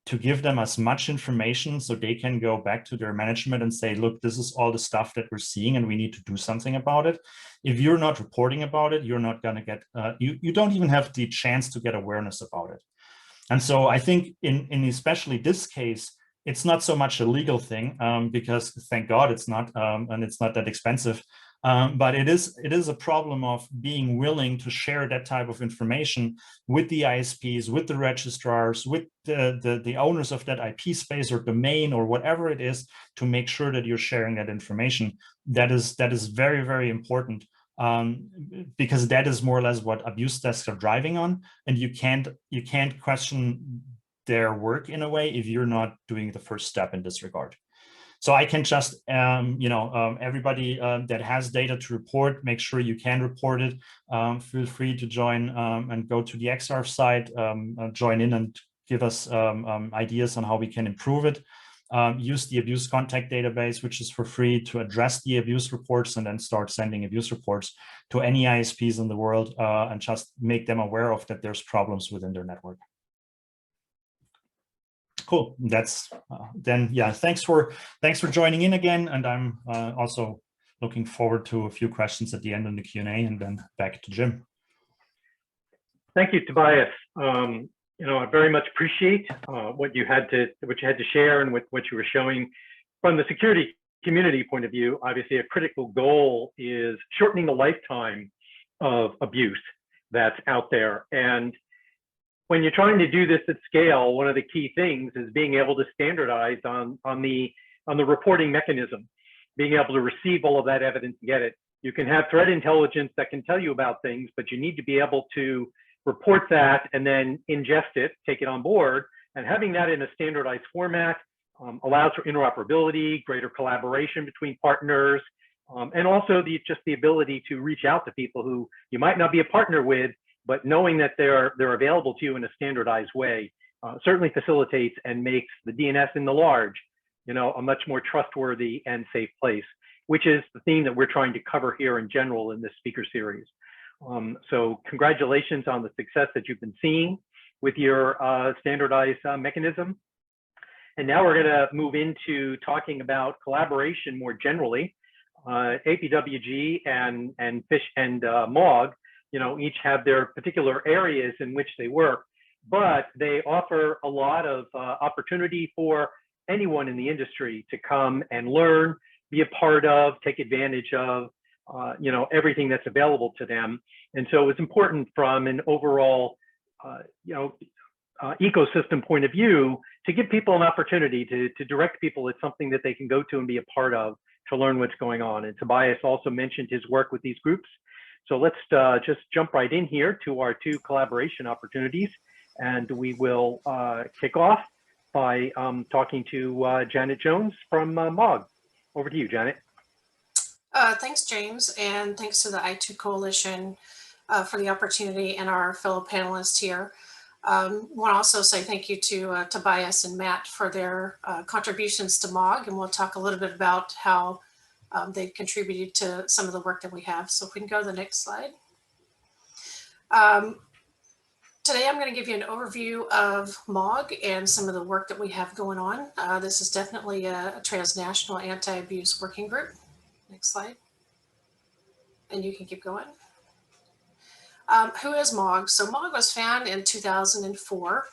to give them as much information so they can go back to their management and say, look, this is all the stuff that we're seeing and we need to do something about it. If you're not reporting about it, you're not going to get, you don't even have the chance to get awareness about it. And so I think in especially this case, it's not so much a legal thing because thank God it's not, and it's not that expensive. But it is a problem of being willing to share that type of information with the ISPs, with the registrars, with the owners of that IP space or domain or whatever it is, to make sure that you're sharing that information. That is very, very important because that is more or less what abuse desks are driving on, and you can't question their work in a way if you're not doing the first step in this regard. So I can just, everybody that has data to report, make sure you can report it. Feel free to join and go to the Exarv site, join in and give us ideas on how we can improve it. Use the abuse contact database, which is for free, to address the abuse reports and then start sending abuse reports to any ISPs in the world and just make them aware of that there's problems within their network. Cool. That's then, yeah, thanks for joining in again. And I'm also looking forward to a few questions at the end of the Q&A and then back to Jim. Thank you, Tobias. You know, I very much appreciate what you had to share and what you were showing from the security community point of view. Obviously, a critical goal is shortening the lifetime of abuse that's out there. And when you're trying to do this at scale, one of the key things is being able to standardize on the reporting mechanism, being able to receive all of that evidence and get it. You can have threat intelligence that can tell you about things, but you need to be able to report that and then ingest it, take it on board, and having that in a standardized format allows for interoperability, greater collaboration between partners, and also just the ability to reach out to people who you might not be a partner with, but knowing that they're available to you in a standardized way certainly facilitates and makes the DNS in the large, you know, a much more trustworthy and safe place, which is the theme that we're trying to cover here in general in this speaker series. So congratulations on the success that you've been seeing with your standardized mechanism. And now we're going to move into talking about collaboration more generally. APWG and Phishing and MAAWG, you know, each have their particular areas in which they work, but they offer a lot of opportunity for anyone in the industry to come and learn, be a part of, take advantage of, you know, everything that's available to them. And so it's important from an overall, you know, ecosystem point of view to give people an opportunity to direct people at something that they can go to and be a part of to learn what's going on. And Tobias also mentioned his work with these groups. So let's just jump right in here to our 2 collaboration opportunities. And we will kick off by talking to Janet Jones from MOG. Over to you, Janet. Thanks, James, and thanks to the i2Coalition for the opportunity and our fellow panelists here. Want to also say thank you to Tobias and Matt for their contributions to MOG, and we'll talk a little bit about how they contributed to some of the work that we have. So if we can go to the next slide. Today I'm going to give you an overview of MOG and some of the work that we have going on. This is definitely a transnational anti-abuse working group. Next slide. And you can keep going. Who is MOG? So MOG was founded in 2004.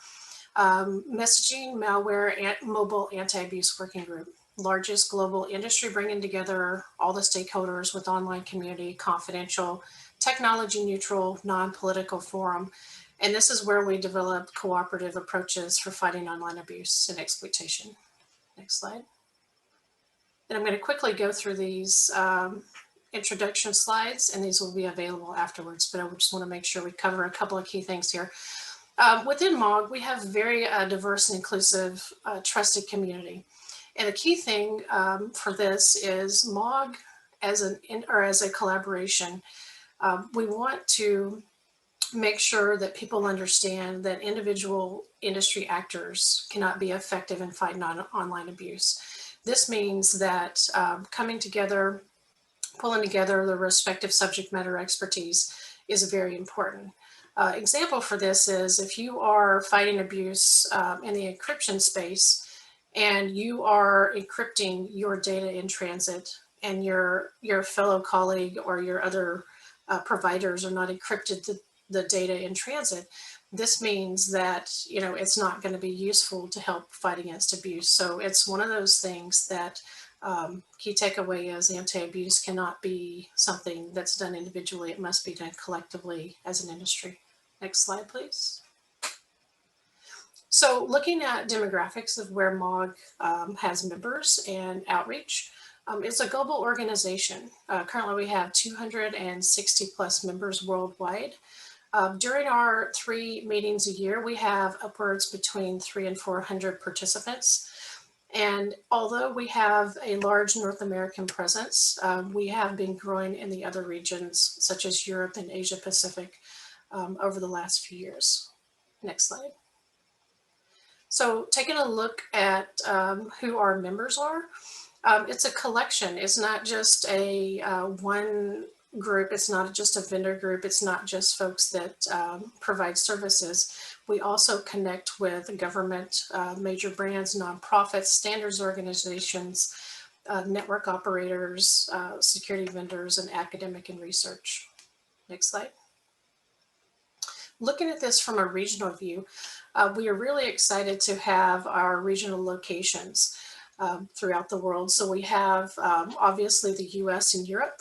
Messaging, malware, and mobile anti-abuse working group. Largest global industry, bringing together all the stakeholders with online community, confidential, technology neutral, non-political forum. And this is where we develop cooperative approaches for fighting online abuse and exploitation. Next slide. And I'm going to quickly go through these introduction slides, and these will be available afterwards, but I just want to make sure we cover a couple of key things here. Within MOG, we have very diverse and inclusive, trusted community. And the key thing for this is MOG as a collaboration. We want to make sure that people understand that individual industry actors cannot be effective in fighting online abuse. This means that coming together, pulling together the respective subject matter expertise is very important. Example for this is if you are fighting abuse in the encryption space and you are encrypting your data in transit and your fellow colleague or your other providers are not encrypted the data in transit, this means that, you know, it's not going to be useful to help fight against abuse. So it's one of those things that key takeaway is anti-abuse cannot be something that's done individually. It must be done collectively as an industry. Next slide, please. So looking at demographics of where MOG has members and outreach, it's a global organization. Currently we have 260 plus members worldwide. During our 3 meetings a year, we have upwards between 300 and 400 participants. And although we have a large North American presence, we have been growing in the other regions, such as Europe and Asia Pacific, over the last few years. Next slide. So taking a look at who our members are, it's a collection. It's not just a one group. It's not just a vendor group. It's not just folks that provide services. We also connect with government, major brands, nonprofits, standards organizations, network operators, security vendors, and academic and research. Next slide. Looking at this from a regional view, we are really excited to have our regional locations throughout the world. So we have obviously the US and Europe.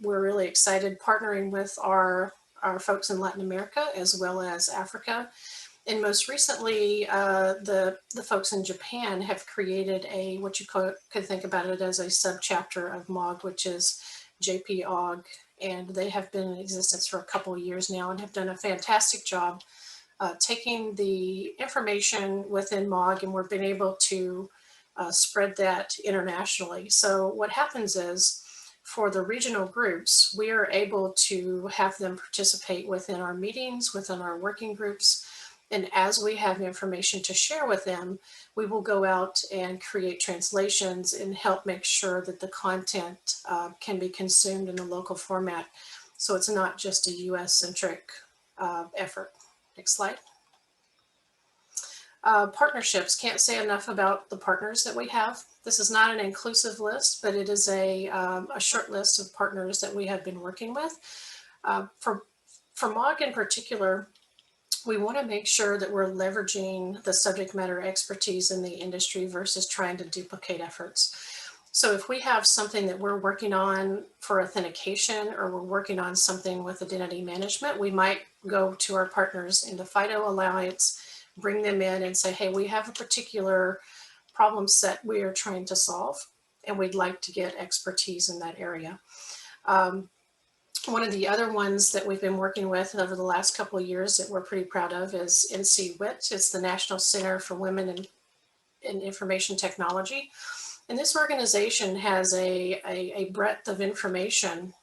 We're really excited partnering with our folks in Latin America as well as Africa. And most recently, the folks in Japan have created what you could think about it as a subchapter of MOG, which is JPOG. And they have been in existence for a couple of years now and have done a fantastic job taking the information within MOG, and we've been able to spread that internationally. So what happens is, for the regional groups, we are able to have them participate within our meetings, within our working groups. And as we have information to share with them, we will go out and create translations and help make sure that the content can be consumed in the local format. So it's not just a US-centric effort. Next slide. Partnerships, can't say enough about the partners that we have. This is not an inclusive list, but it is a short list of partners that we have been working with. For MOG in particular, we want to make sure that we're leveraging the subject matter expertise in the industry versus trying to duplicate efforts. So if we have something that we're working on for authentication, or we're working on something with identity management, we might go to our partners in the FIDO Alliance bring them in and say, hey, we have a particular problem set we are trying to solve, and we'd like to get expertise in that area. One of the other ones that we've been working with over the last couple of years that we're pretty proud of is NCWIT. It's the National Center for Women in Information Technology. And this organization has a breadth of information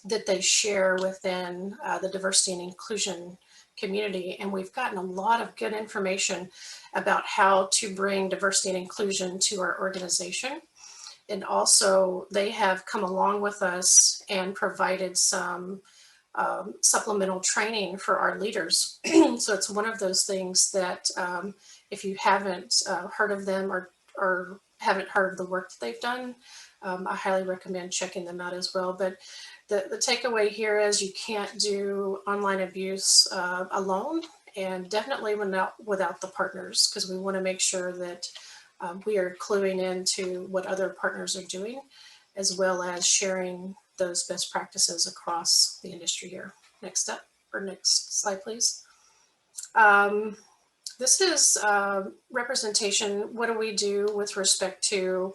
that they share within the diversity and inclusion community. And we've gotten a lot of good information about how to bring diversity and inclusion to our organization. And also they have come along with us and provided some supplemental training for our leaders. So it's one of those things that if you haven't heard of them or haven't heard of the work that they've done, I highly recommend checking them out as well. But the takeaway here is you can't do online abuse alone, and definitely without the partners, because we want to make sure that we are cluing into what other partners are doing, as well as sharing those best practices across the industry here. Next up, or next slide, please. This is representation. What do we do with respect to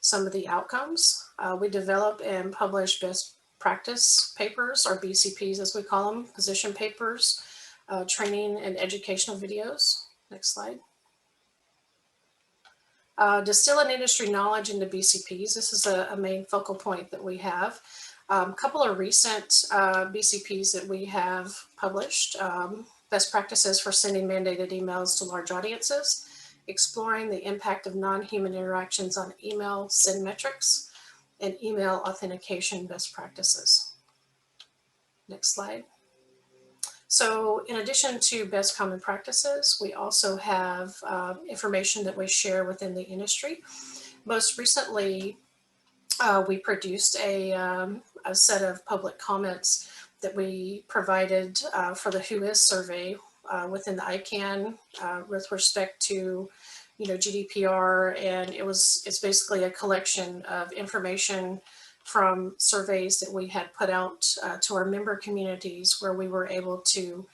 some of the outcomes? We develop and publish best practice papers, or BCPs as we call them, position papers, training and educational videos. Next slide. Distill an industry knowledge into BCPs. This is a main focal point that we have. A couple of recent BCPs that we have published. Best practices for sending mandated emails to large audiences, exploring the impact of non-human interactions on email send metrics, and email authentication best practices. Next slide. So in addition to best common practices, we also have information that we share within the industry. Most recently, we produced a set of public comments that we provided for the Who Is survey within the ICANN with respect to, GDPR, and it's basically a collection of information from surveys that we had put out to our member communities, where we were able to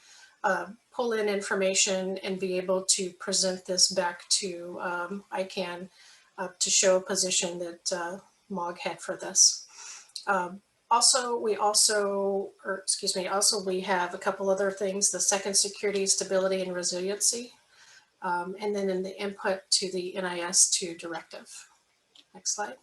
pull in information and be able to present this back to ICANN to show a position that MOG had for this. Also, we have a couple other things: the second, security, stability, and resiliency, and then in the input to the NIS2 directive. Next slide.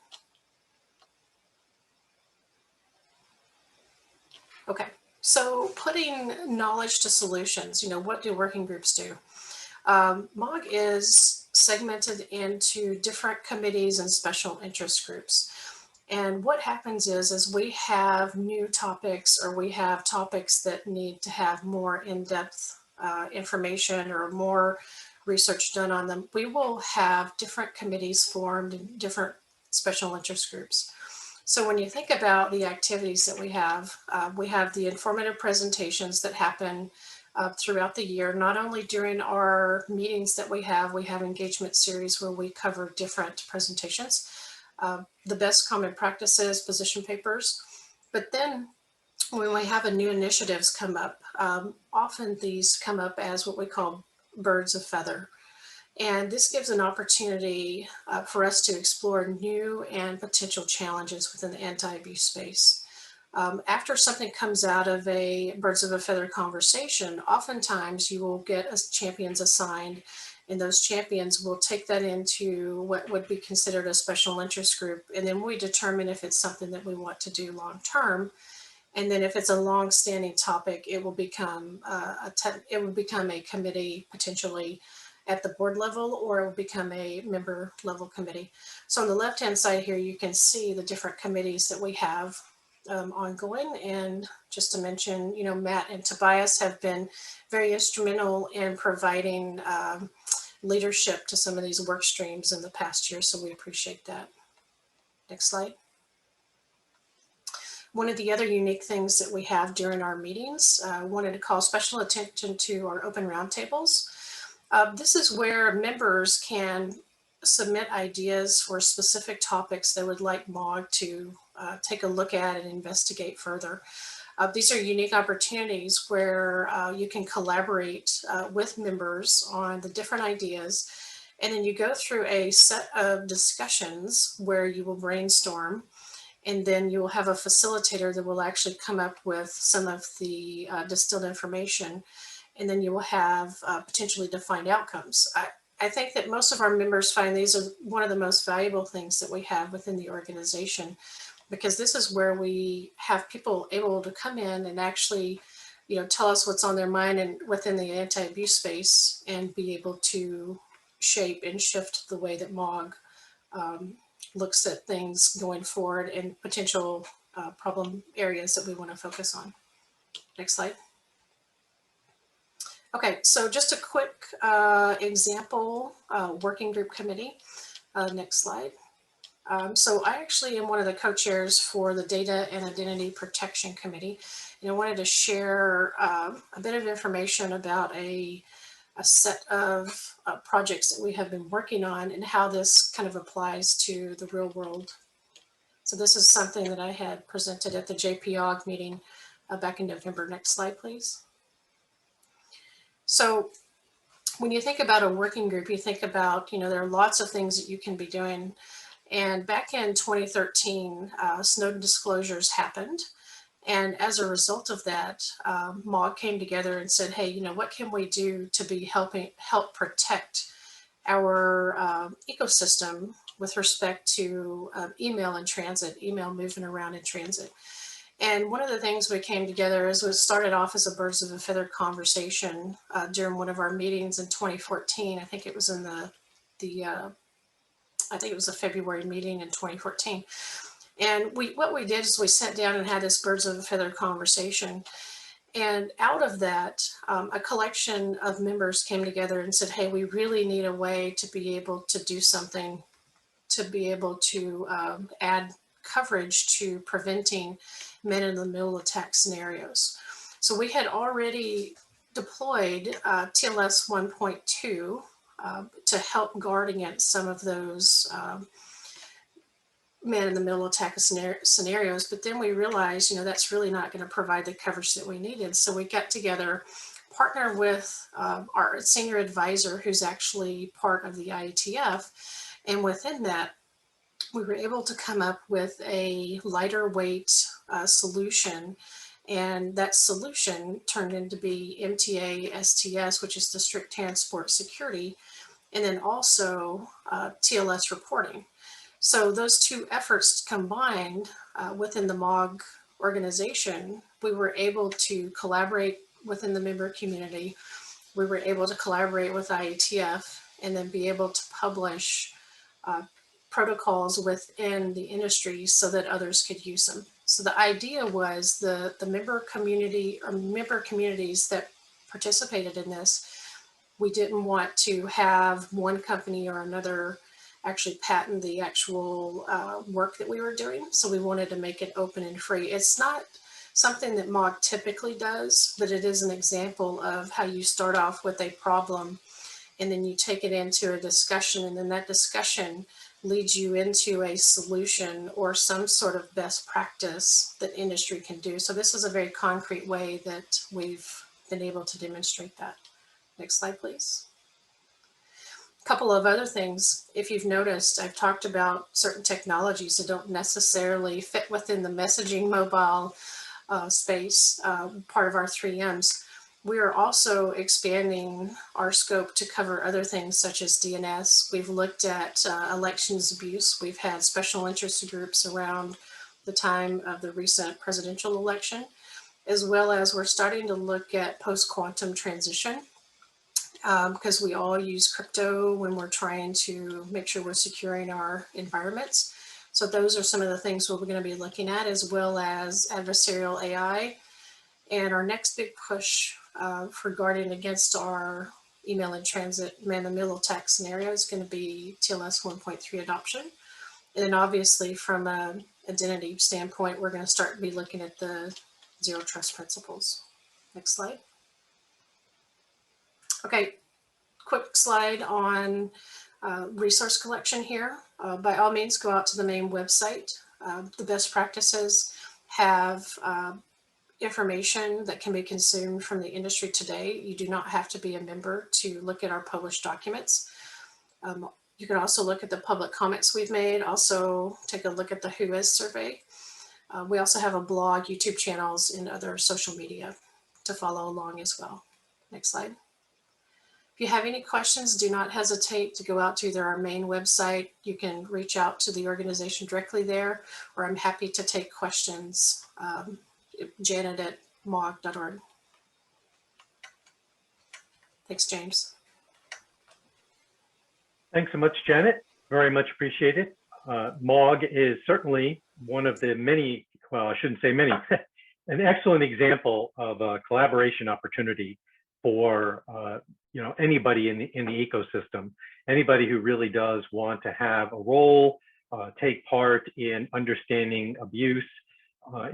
Okay, so putting knowledge to solutions, what do working groups do? MOG is segmented into different committees and special interest groups. And what happens is we have new topics, or we have topics that need to have more in-depth information or more research done on them. We will have different committees formed and different special interest groups. So when you think about the activities that we have the informative presentations that happen throughout the year. Not only during our meetings that we have engagement series where we cover different presentations, the best common practices, position papers. But then when we have a new initiatives come up, often these come up as what we call birds of feather. And this gives an opportunity for us to explore new and potential challenges within the anti-abuse space. After something comes out of a birds of a feather conversation, oftentimes you will get champions assigned, and those champions will take that into what would be considered a special interest group. And then we determine if it's something that we want to do long term. And then if it's a long-standing topic, it will become a committee potentially at the board level, or it will become a member level committee. So on the left-hand side here, you can see the different committees that we have ongoing. And just to mention, Matt and Tobias have been very instrumental in providing leadership to some of these work streams in the past year. So we appreciate that. Next slide. One of the other unique things that we have during our meetings, I wanted to call special attention to our open roundtables. This is where members can submit ideas for specific topics they would like MOG to take a look at and investigate further. These are unique opportunities where you can collaborate with members on the different ideas, and then you go through a set of discussions where you will brainstorm, and then you will have a facilitator that will actually come up with some of the distilled information, and then you will have potentially defined outcomes. I think that most of our members find these are one of the most valuable things that we have within the organization, because this is where we have people able to come in and actually, you know, tell us what's on their mind and within the anti-abuse space, and be able to shape and shift the way that MAWG looks at things going forward and potential problem areas that we want to focus on. Next slide. Okay, so just a quick example working group committee. Next slide. So I actually am one of the co-chairs for the Data and Identity Protection Committee, and I wanted to share a bit of information about a set of projects that we have been working on and how this kind of applies to the real world. So this is something that I had presented at the JPOG meeting back in November. Next slide, please. So when you think about a working group, you think about, you know, there are lots of things that you can be doing. And back in 2013, Snowden disclosures happened. And as a result of that, MAWG came together and said, hey, you know, what can we do to be help protect our ecosystem with respect to email in transit, email moving around in transit. And one of the things we came together is, was started off as a birds of a feather conversation during one of our meetings in 2014. I think it was in I think it was a February meeting in 2014. And what we did is we sat down and had this birds of a feather conversation. And out of that, a collection of members came together and said, hey, we really need a way to be able to do something, to be able to add coverage to preventing man-in-the-middle attack scenarios. So we had already deployed TLS 1.2 to help guard against some of those man-in-the-middle attack scenarios, but then we realized, you know, that's really not going to provide the coverage that we needed. So we got together, partnered with our senior advisor, who's actually part of the IETF, and within that, we were able to come up with a lighter weight solution, and that solution turned into be MTA-STS, which is the strict transport security, and then also TLS reporting. So those two efforts combined within the MAWG organization, we were able to collaborate within the member community. We were able to collaborate with IETF and then be able to publish protocols within the industry so that others could use them. So the idea was the member community or member communities that participated in this, we didn't want to have one company or another actually patent the actual work that we were doing. So we wanted to make it open and free. It's not something that MAWG typically does, but it is an example of how you start off with a problem and then you take it into a discussion, and then that discussion leads you into a solution or some sort of best practice that industry can do. So this is a very concrete way that we've been able to demonstrate that. Next slide, please. A couple of other things, if you've noticed, I've talked about certain technologies that don't necessarily fit within the messaging mobile space, part of our 3Ms. We are also expanding our scope to cover other things such as DNS. We've looked at elections abuse. We've had special interest groups around the time of the recent presidential election, as well as we're starting to look at post-quantum transition because we all use crypto when we're trying to make sure we're securing our environments. So those are some of the things we're going to be looking at, as well as adversarial AI. And our next big push for guarding against our email in transit man-in-the-middle attack scenario is going to be TLS 1.3 adoption. And then obviously from an identity standpoint, we're going to start to be looking at the zero trust principles. Next slide. Okay, quick slide on resource collection here. By all means, go out to the main website. The best practices have information that can be consumed from the industry today. You do not have to be a member to look at our published documents. You can also look at the public comments we've made, also take a look at the Who Is survey. We also have a blog, YouTube channels, and other social media to follow along as well. Next slide. If you have any questions, do not hesitate to go out to either our main website. You can reach out to the organization directly there, or I'm happy to take questions. Janet@mog.org. Thanks, James. Thanks so much, Janet. Very much appreciated. MOG is certainly one of the many, well, I shouldn't say many, an excellent example of a collaboration opportunity for anybody in the ecosystem, anybody who really does want to have a role, take part in understanding abuse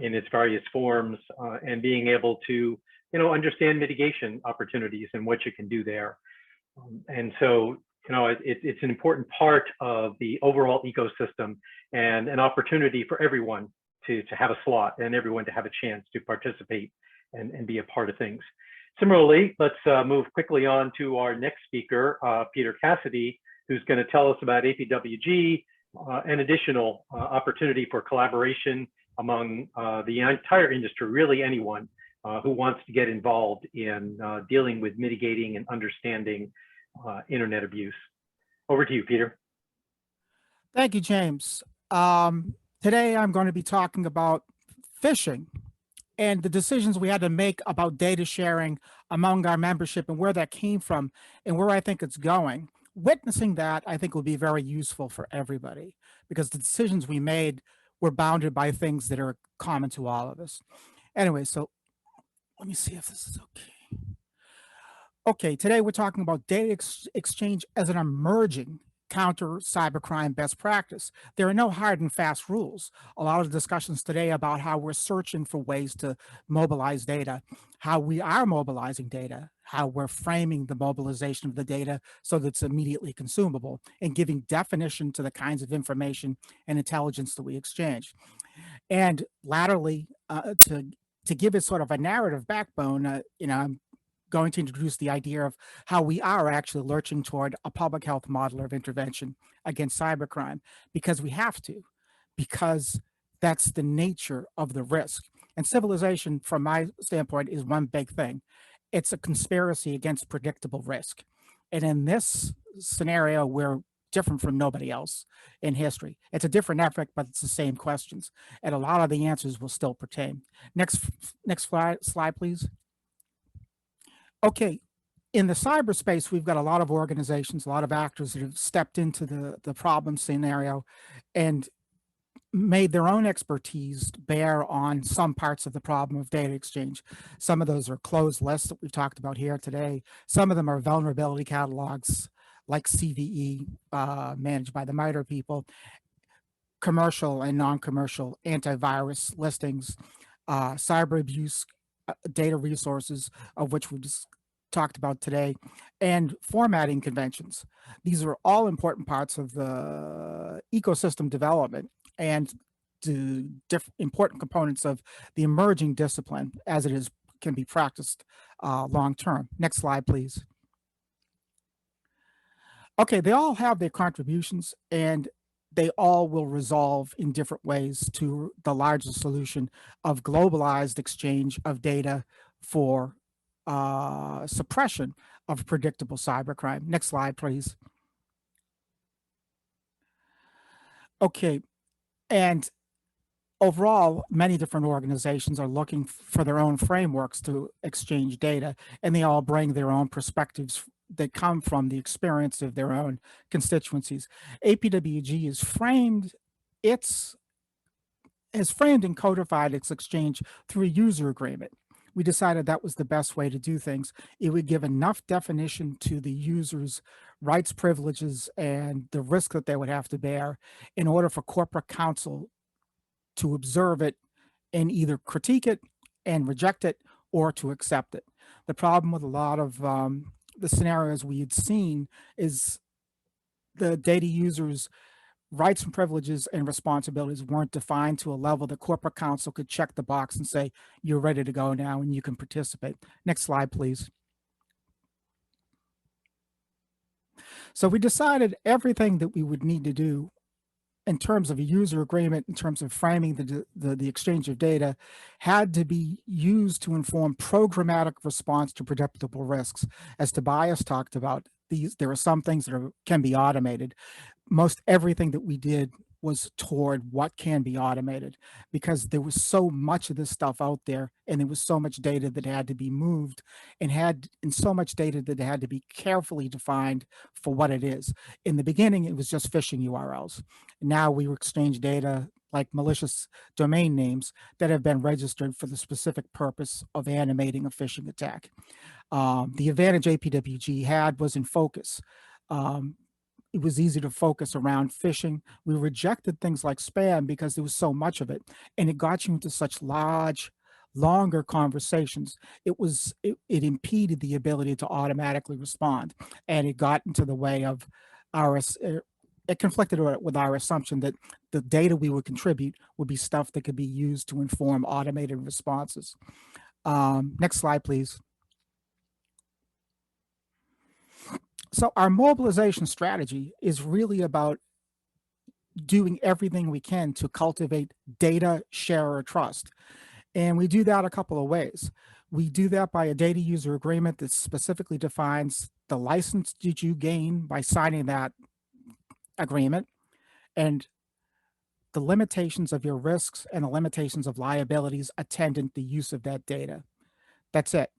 in its various forms, and being able to understand mitigation opportunities and what you can do there. And so it's an important part of the overall ecosystem and an opportunity for everyone to have a slot and everyone to have a chance to participate and be a part of things. Similarly, let's move quickly on to our next speaker, Peter Cassidy, who's going to tell us about APWG, an additional opportunity for collaboration among the entire industry, really anyone who wants to get involved in dealing with mitigating and understanding internet abuse. Over to you, Peter. Thank you, James. Today, I'm going to be talking about phishing and the decisions we had to make about data sharing among our membership and where that came from and where I think it's going. Witnessing that, I think, will be very useful for everybody because the decisions we made were bounded by things that are common to all of us. Anyway, so let me see if this is okay. Okay, today we're talking about data exchange as an emerging counter cybercrime best practice. There are no hard and fast rules. A lot of discussions today about how we're searching for ways to mobilize data, how we are mobilizing data, how we're framing the mobilization of the data so that it's immediately consumable, and giving definition to the kinds of information and intelligence that we exchange. And latterly, to give it sort of a narrative backbone, I'm going to introduce the idea of how we are actually lurching toward a public health model of intervention against cybercrime, because we have to, because that's the nature of the risk. And civilization, from my standpoint, is one big thing. It's a conspiracy against predictable risk. And in this scenario, we're different from nobody else in history. It's a different effort, but it's the same questions. And a lot of the answers will still pertain. Next slide, please. Okay, in the cyberspace, we've got a lot of organizations, a lot of actors that have stepped into the problem scenario and made their own expertise bear on some parts of the problem of data exchange. Some of those are closed lists that we've talked about here today. Some of them are vulnerability catalogs like CVE, managed by the MITRE people, commercial and non-commercial antivirus listings, cyber abuse data resources, of which we just talked about today, and formatting conventions. These are all important parts of the ecosystem development and important components of the emerging discipline as it can be practiced long-term. Next slide, please. Okay, they all have their contributions and they all will resolve in different ways to the larger solution of globalized exchange of data for suppression of predictable cybercrime. Next slide, please. Okay, and overall, many different organizations are looking for their own frameworks to exchange data, and they all bring their own perspectives that come from the experience of their own constituencies. APWG has framed and codified its exchange through a user agreement. We decided that was the best way to do things. It would give enough definition to the user's rights, privileges, and the risk that they would have to bear in order for corporate counsel to observe it and either critique it and reject it or to accept it. The problem with a lot of the scenarios we had seen is the data users rights and privileges and responsibilities weren't defined to a level that corporate counsel could check the box and say, you're ready to go now and you can participate. Next slide, please. So we decided everything that we would need to do in terms of a user agreement, in terms of framing the exchange of data, had to be used to inform programmatic response to predictable risks. As Tobias talked about, there are some things that can be automated. Most everything that we did was toward what can be automated, because there was so much of this stuff out there, and there was so much data that had to be moved, and so much data that had to be carefully defined for what it is. In the beginning, it was just phishing URLs. Now we exchange data like malicious domain names that have been registered for the specific purpose of animating a phishing attack. The advantage APWG had was in focus. It was easy to focus around phishing. We rejected things like spam because there was so much of it, and it got you into such longer conversations. It impeded the ability to automatically respond, and it got into the way of it conflicted with our assumption that the data we would contribute would be stuff that could be used to inform automated responses. Next slide, please. So our mobilization strategy is really about doing everything we can to cultivate data sharer trust. And we do that a couple of ways. We do that by a data user agreement that specifically defines the license that you gain by signing that agreement, and the limitations of your risks and the limitations of liabilities attendant the use of that data. That's it.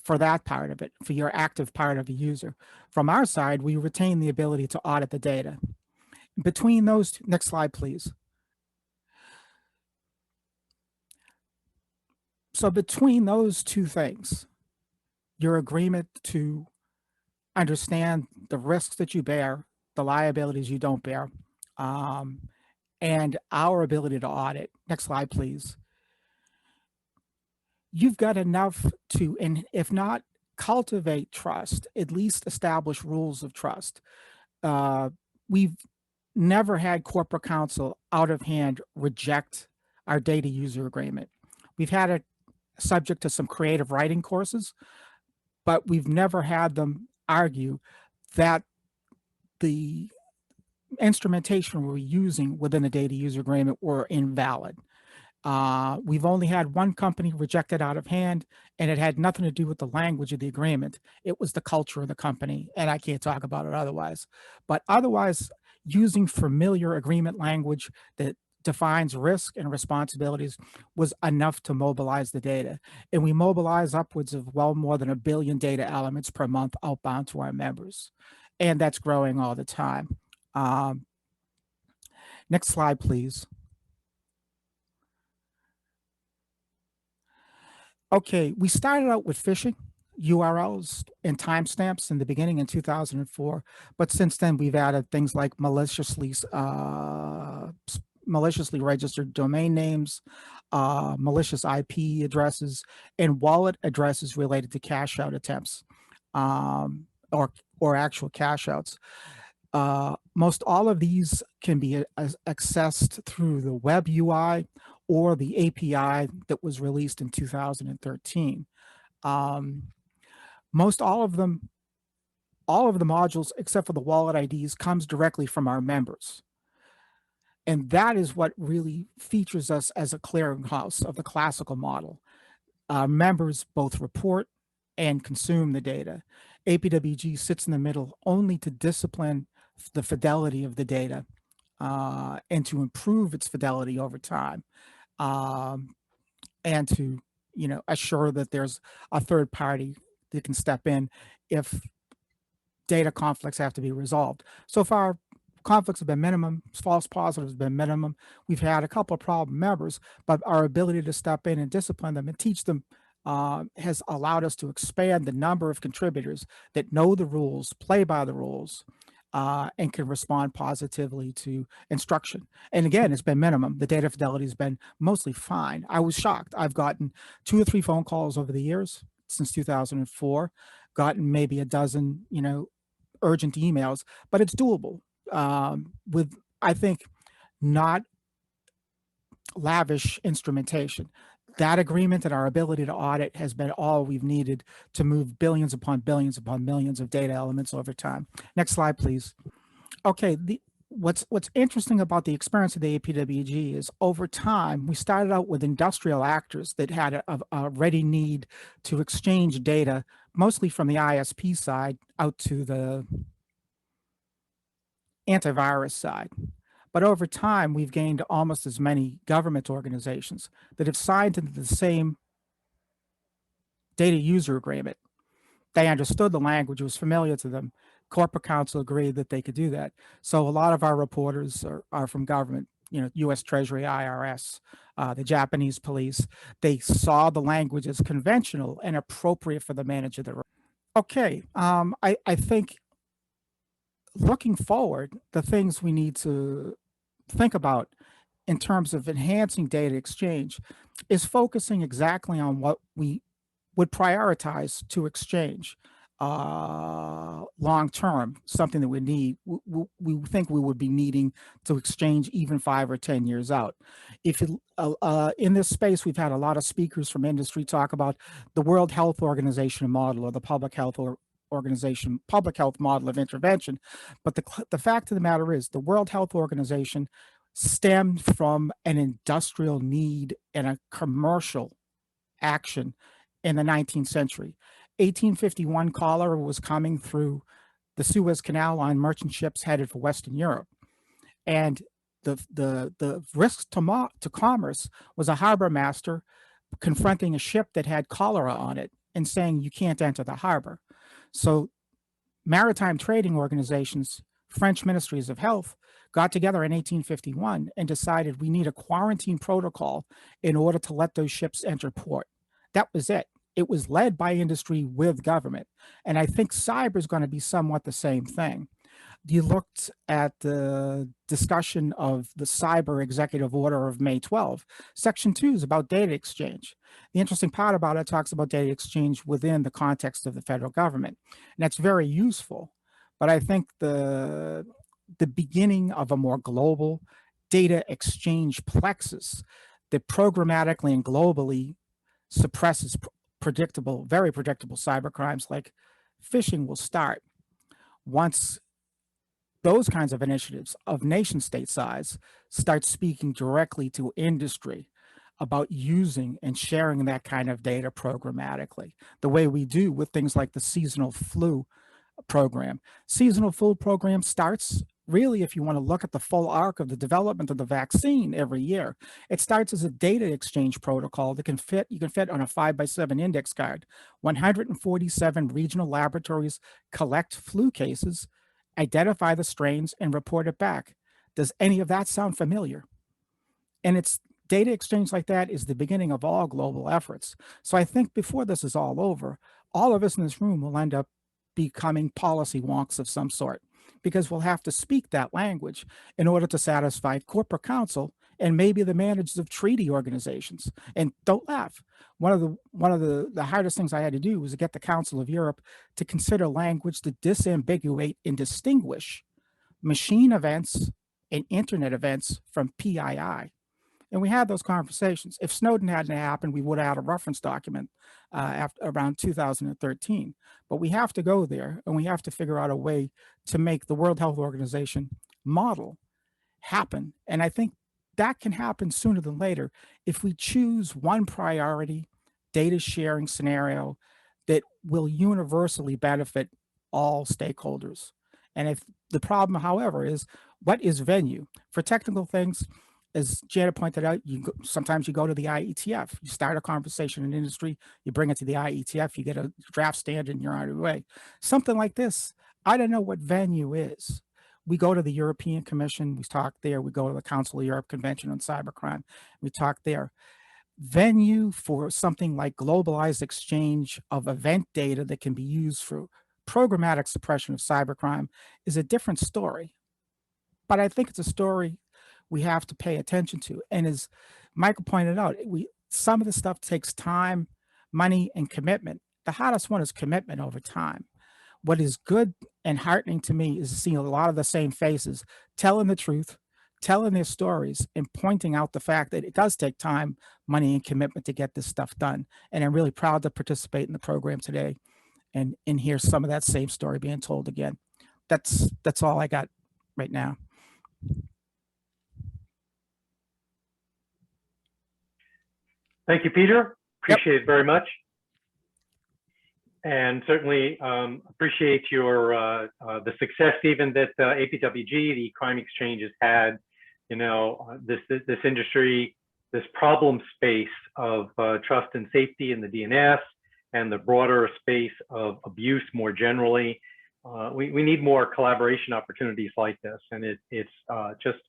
For that part of it, for your active part of the user. From our side, we retain the ability to audit the data. Between those, next slide, please. So between those two things, your agreement to understand the risks that you bear, the liabilities you don't bear, and our ability to audit. Next slide, please. You've got enough to, and if not cultivate trust, at least establish rules of trust. We've never had corporate counsel out of hand reject our data user agreement. We've had it subject to some creative writing courses, but we've never had them argue that the instrumentation we're using within the data user agreement were invalid. We've only had one company reject it out of hand, and it had nothing to do with the language of the agreement. It was the culture of the company, and I can't talk about it otherwise. But otherwise, using familiar agreement language that defines risk and responsibilities was enough to mobilize the data. And we mobilize upwards of well more than 1 billion data elements per month outbound to our members. And that's growing all the time. Next slide, please. Okay, we started out with phishing URLs and timestamps in the beginning in 2004, but since then we've added things like maliciously registered domain names, malicious IP addresses, and wallet addresses related to cash out attempts, or actual cash outs. Most all of these can be accessed through the web UI or the API that was released in 2013. Most all of the modules, except for the wallet IDs, comes directly from our members. And that is what really features us as a clearinghouse of the classical model. Members both report and consume the data. APWG sits in the middle only to discipline the fidelity of the data and to improve its fidelity over time, and to assure that there's a third party that can step in if data conflicts have to be resolved. So far, conflicts have been minimum, false positives have been minimum. We've had a couple of problem members, but our ability to step in and discipline them and teach them has allowed us to expand the number of contributors that know the rules, play by the rules, and can respond positively to instruction. And again, it's been minimum. The data fidelity has been mostly fine. I was shocked. I've gotten 2 or 3 phone calls over the years since 2004, gotten maybe a dozen, urgent emails, but it's doable with I think, not lavish instrumentation. That agreement and our ability to audit has been all we've needed to move billions upon millions of data elements over time. Next slide, please. Okay, what's interesting about the experience of the APWG is over time, we started out with industrial actors that had a ready need to exchange data, mostly from the ISP side out to the antivirus side. But over time, we've gained almost as many government organizations that have signed into the same data user agreement. They understood the language, it was familiar to them. Corporate counsel agreed that they could do that. So a lot of our reporters are from government, US Treasury, IRS, the Japanese police. They saw the language as conventional and appropriate for the manager. Okay, I think looking forward, the things we need to think about in terms of enhancing data exchange is focusing exactly on what we would prioritize to exchange long term, something that we need, we think we would be needing to exchange even 5 or 10 years out. If you, in this space, we've had a lot of speakers from industry talk about the World Health Organization model, or the public health model of intervention. But the fact of the matter is, the World Health Organization stemmed from an industrial need and a commercial action in the 19th century. 1851 cholera was coming through the Suez Canal on merchant ships headed for Western Europe. And the risk to commerce was a harbor master confronting a ship that had cholera on it and saying, you can't enter the harbor. So maritime trading organizations, French ministries of health, got together in 1851 and decided we need a quarantine protocol in order to let those ships enter port. That was it. It was led by industry with government. And I think cyber is going to be somewhat the same thing. You looked at the discussion of the cyber executive order of May 12. Section 2 is about data exchange. The interesting part about it talks about data exchange within the context of the federal government. And that's very useful. But I think the beginning of a more global data exchange plexus that programmatically and globally suppresses very predictable cyber crimes like phishing will start once those kinds of initiatives of nation state size start speaking directly to industry about using and sharing that kind of data programmatically, the way we do with things like the seasonal flu program. Seasonal flu program starts really, if you want to look at the full arc of the development of the vaccine every year, it starts as a data exchange protocol that you can fit on a 5x7 index card. 147 regional laboratories collect flu cases, identify the strains, and report it back. Does any of that sound familiar? And it's data exchange like that is the beginning of all global efforts. So I think before this is all over, all of us in this room will end up becoming policy wonks of some sort, because we'll have to speak that language in order to satisfy corporate counsel and maybe the managers of treaty organizations. And don't laugh. One of the hardest things I had to do was to get the Council of Europe to consider language to disambiguate and distinguish machine events and internet events from PII. And we had those conversations. If Snowden hadn't happened, we would have had a reference document around 2013. But we have to go there, and we have to figure out a way to make the World Health Organization model happen. And I think that can happen sooner than later if we choose one priority data sharing scenario that will universally benefit all stakeholders. And if the problem, however, is what is venue? For technical things, as Janet pointed out, sometimes you go to the IETF, you start a conversation in industry, you bring it to the IETF, you get a draft standard and you're on your way. Something like this, I don't know what venue is. We go to the European Commission, we talk there, we go to the Council of Europe Convention on Cybercrime, we talk there. Venue for something like globalized exchange of event data that can be used for programmatic suppression of cybercrime is a different story. But I think it's a story we have to pay attention to. And as Michael pointed out, some of the stuff takes time, money, and commitment. The hardest one is commitment over time. What is good and heartening to me is seeing a lot of the same faces telling the truth, telling their stories and pointing out the fact that it does take time, money, and commitment to get this stuff done. And I'm really proud to participate in the program today and hear some of that same story being told again. That's all I got right now. Thank you, Peter. Appreciate it very much. And certainly appreciate your the success even that APWG, the Crime Exchange, has had. You know, this industry, this problem space of trust and safety in the DNS and the broader space of abuse more generally. We need more collaboration opportunities like this, and it's just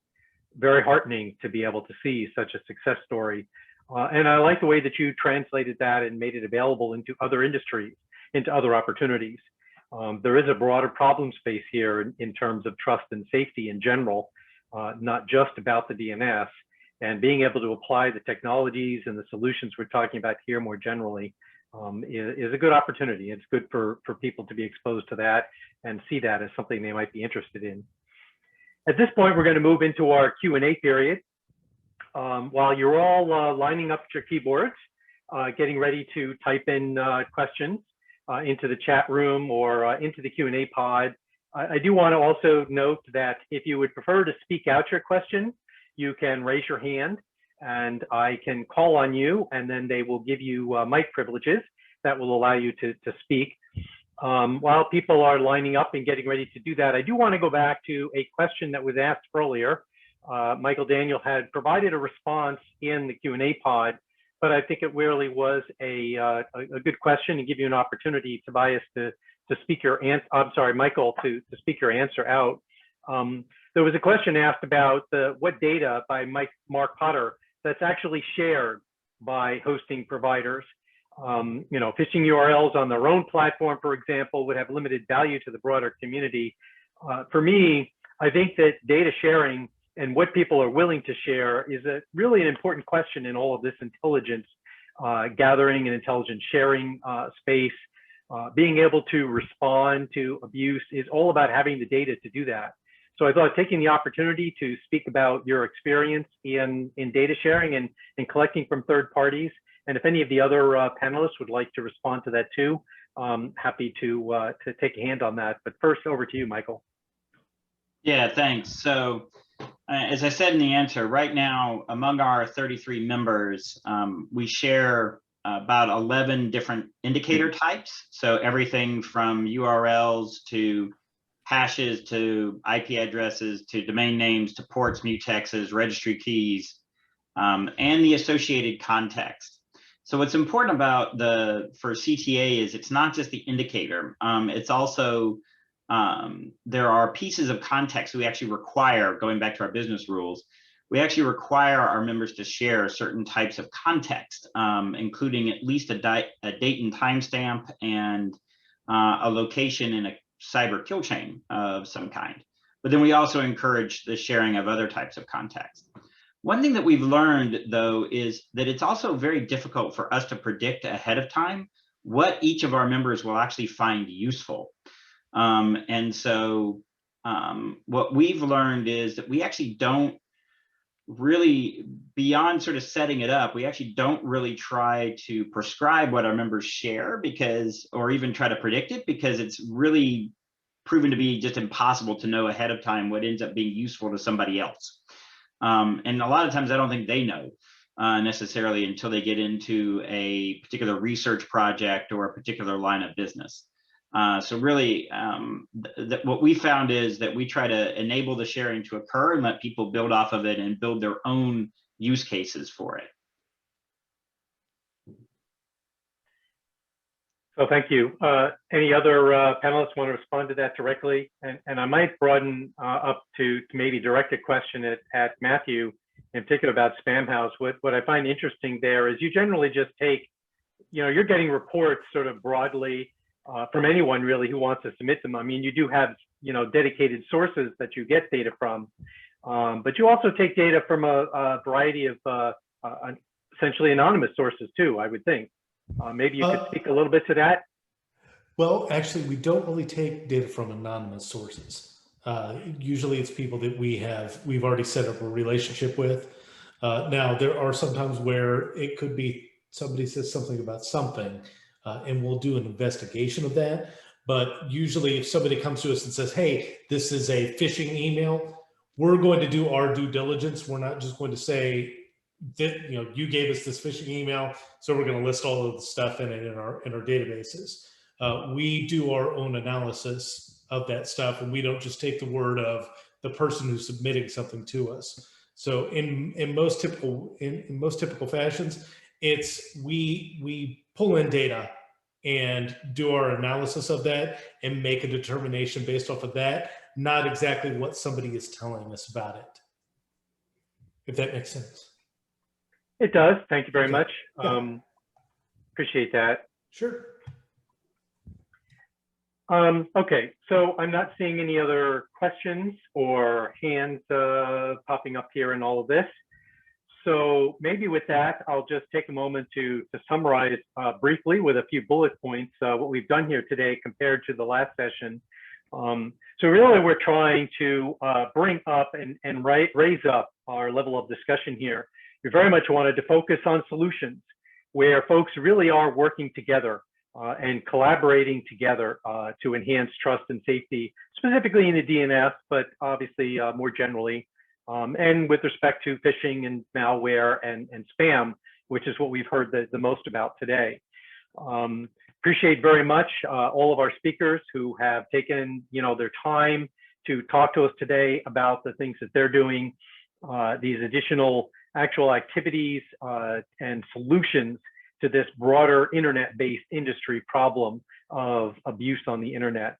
very heartening to be able to see such a success story. And I like the way that you translated that and made it available into other industries, into other opportunities. There is a broader problem space here in terms of trust and safety in general, not just about the DNS, and being able to apply the technologies and the solutions we're talking about here more generally is a good opportunity. It's good for people to be exposed to that and see that as something they might be interested in. At this point, we're going to move into our Q&A period. While you're all lining up your keyboards, getting ready to type in questions into the chat room or into the Q&A pod, I do want to also note that if you would prefer to speak out your question, you can raise your hand and I can call on you, and then they will give you mic privileges that will allow you to speak. While people are lining up and getting ready to do that, I do want to go back to a question that was asked earlier. Michael Daniel had provided a response in the Q&A pod, but I think it really was a good question and give you an opportunity, Tobias, to speak your answer. I'm sorry, Michael, to speak your answer out. There was a question asked about what data by Mark Potter that's actually shared by hosting providers. You know, phishing URLs on their own platform, for example, would have limited value to the broader community. For me, I think that data sharing and what people are willing to share is really an important question in all of this intelligence gathering and intelligence sharing space. Being able to respond to abuse is all about having the data to do that. So I thought taking the opportunity to speak about your experience in data sharing and collecting from third parties, and if any of the other panelists would like to respond to that too, happy to take a hand on that. But first, over to you, Michael. Yeah, thanks. So as I said in the answer, right now, among our 33 members, we share about 11 different indicator types. So everything from URLs to hashes to IP addresses to domain names to ports, mutexes, registry keys, and the associated context. So what's important about for CTA is it's not just the indicator. It's also there are pieces of context we actually require, going back to our business rules, we actually require our members to share certain types of context, including at least a date and timestamp and a location in a cyber kill chain of some kind. But then we also encourage the sharing of other types of context. One thing that we've learned, though, is that it's also very difficult for us to predict ahead of time what each of our members will actually find useful. And so what we've learned is that we actually don't really, beyond sort of setting it up, we actually don't really try to prescribe what our members share or even try to predict it, because it's really proven to be just impossible to know ahead of time what ends up being useful to somebody else. And a lot of times I don't think they know necessarily until they get into a particular research project or a particular line of business. So really, what we found is that we try to enable the sharing to occur and let people build off of it and build their own use cases for it. So thank you. Any other panelists want to respond to that directly? And I might broaden up to maybe direct a question at Matthew, in particular about Spamhaus. What I find interesting there is you generally just take, you're getting reports sort of broadly from anyone really who wants to submit them. I mean, you do have, dedicated sources that you get data from, but you also take data from a variety of essentially anonymous sources too, I would think. Maybe you could speak a little bit to that. Well, actually, we don't really take data from anonymous sources. Usually it's people that we've already set up a relationship with. Now, there are sometimes where it could be somebody says something about something, and we'll do an investigation of that. But usually if somebody comes to us and says, hey, this is a phishing email, we're going to do our due diligence. We're not just going to say that, you gave us this phishing email, so we're going to list all of the stuff in it in our databases. We do our own analysis of that stuff, and we don't just take the word of the person who's submitting something to us. So in most typical fashions, it's we pull in data and do our analysis of that and make a determination based off of that, not exactly what somebody is telling us about it. If that makes sense. It does. Thank you very Okay. much. Yeah. Appreciate that. Sure. Okay, so I'm not seeing any other questions or hands popping up here in all of this. So maybe with that, I'll just take a moment to summarize briefly with a few bullet points what we've done here today compared to the last session. So really we're trying to bring up and raise up our level of discussion here. We very much wanted to focus on solutions where folks really are working together and collaborating together to enhance trust and safety, specifically in the DNS, but obviously more generally. And with respect to phishing and malware and spam, which is what we've heard the most about today. Appreciate very much all of our speakers who have taken their time to talk to us today about the things that they're doing, these additional actual activities and solutions to this broader internet-based industry problem of abuse on the internet.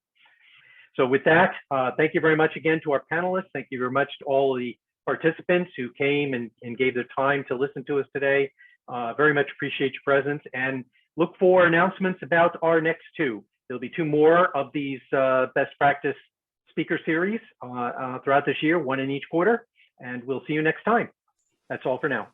So with that, thank you very much again to our panelists. Thank you very much to all the participants who came and gave their time to listen to us today. Very much appreciate your presence, and look for announcements about our next two. There'll be two more of these best practice speaker series throughout this year, one in each quarter, and we'll see you next time. That's all for now.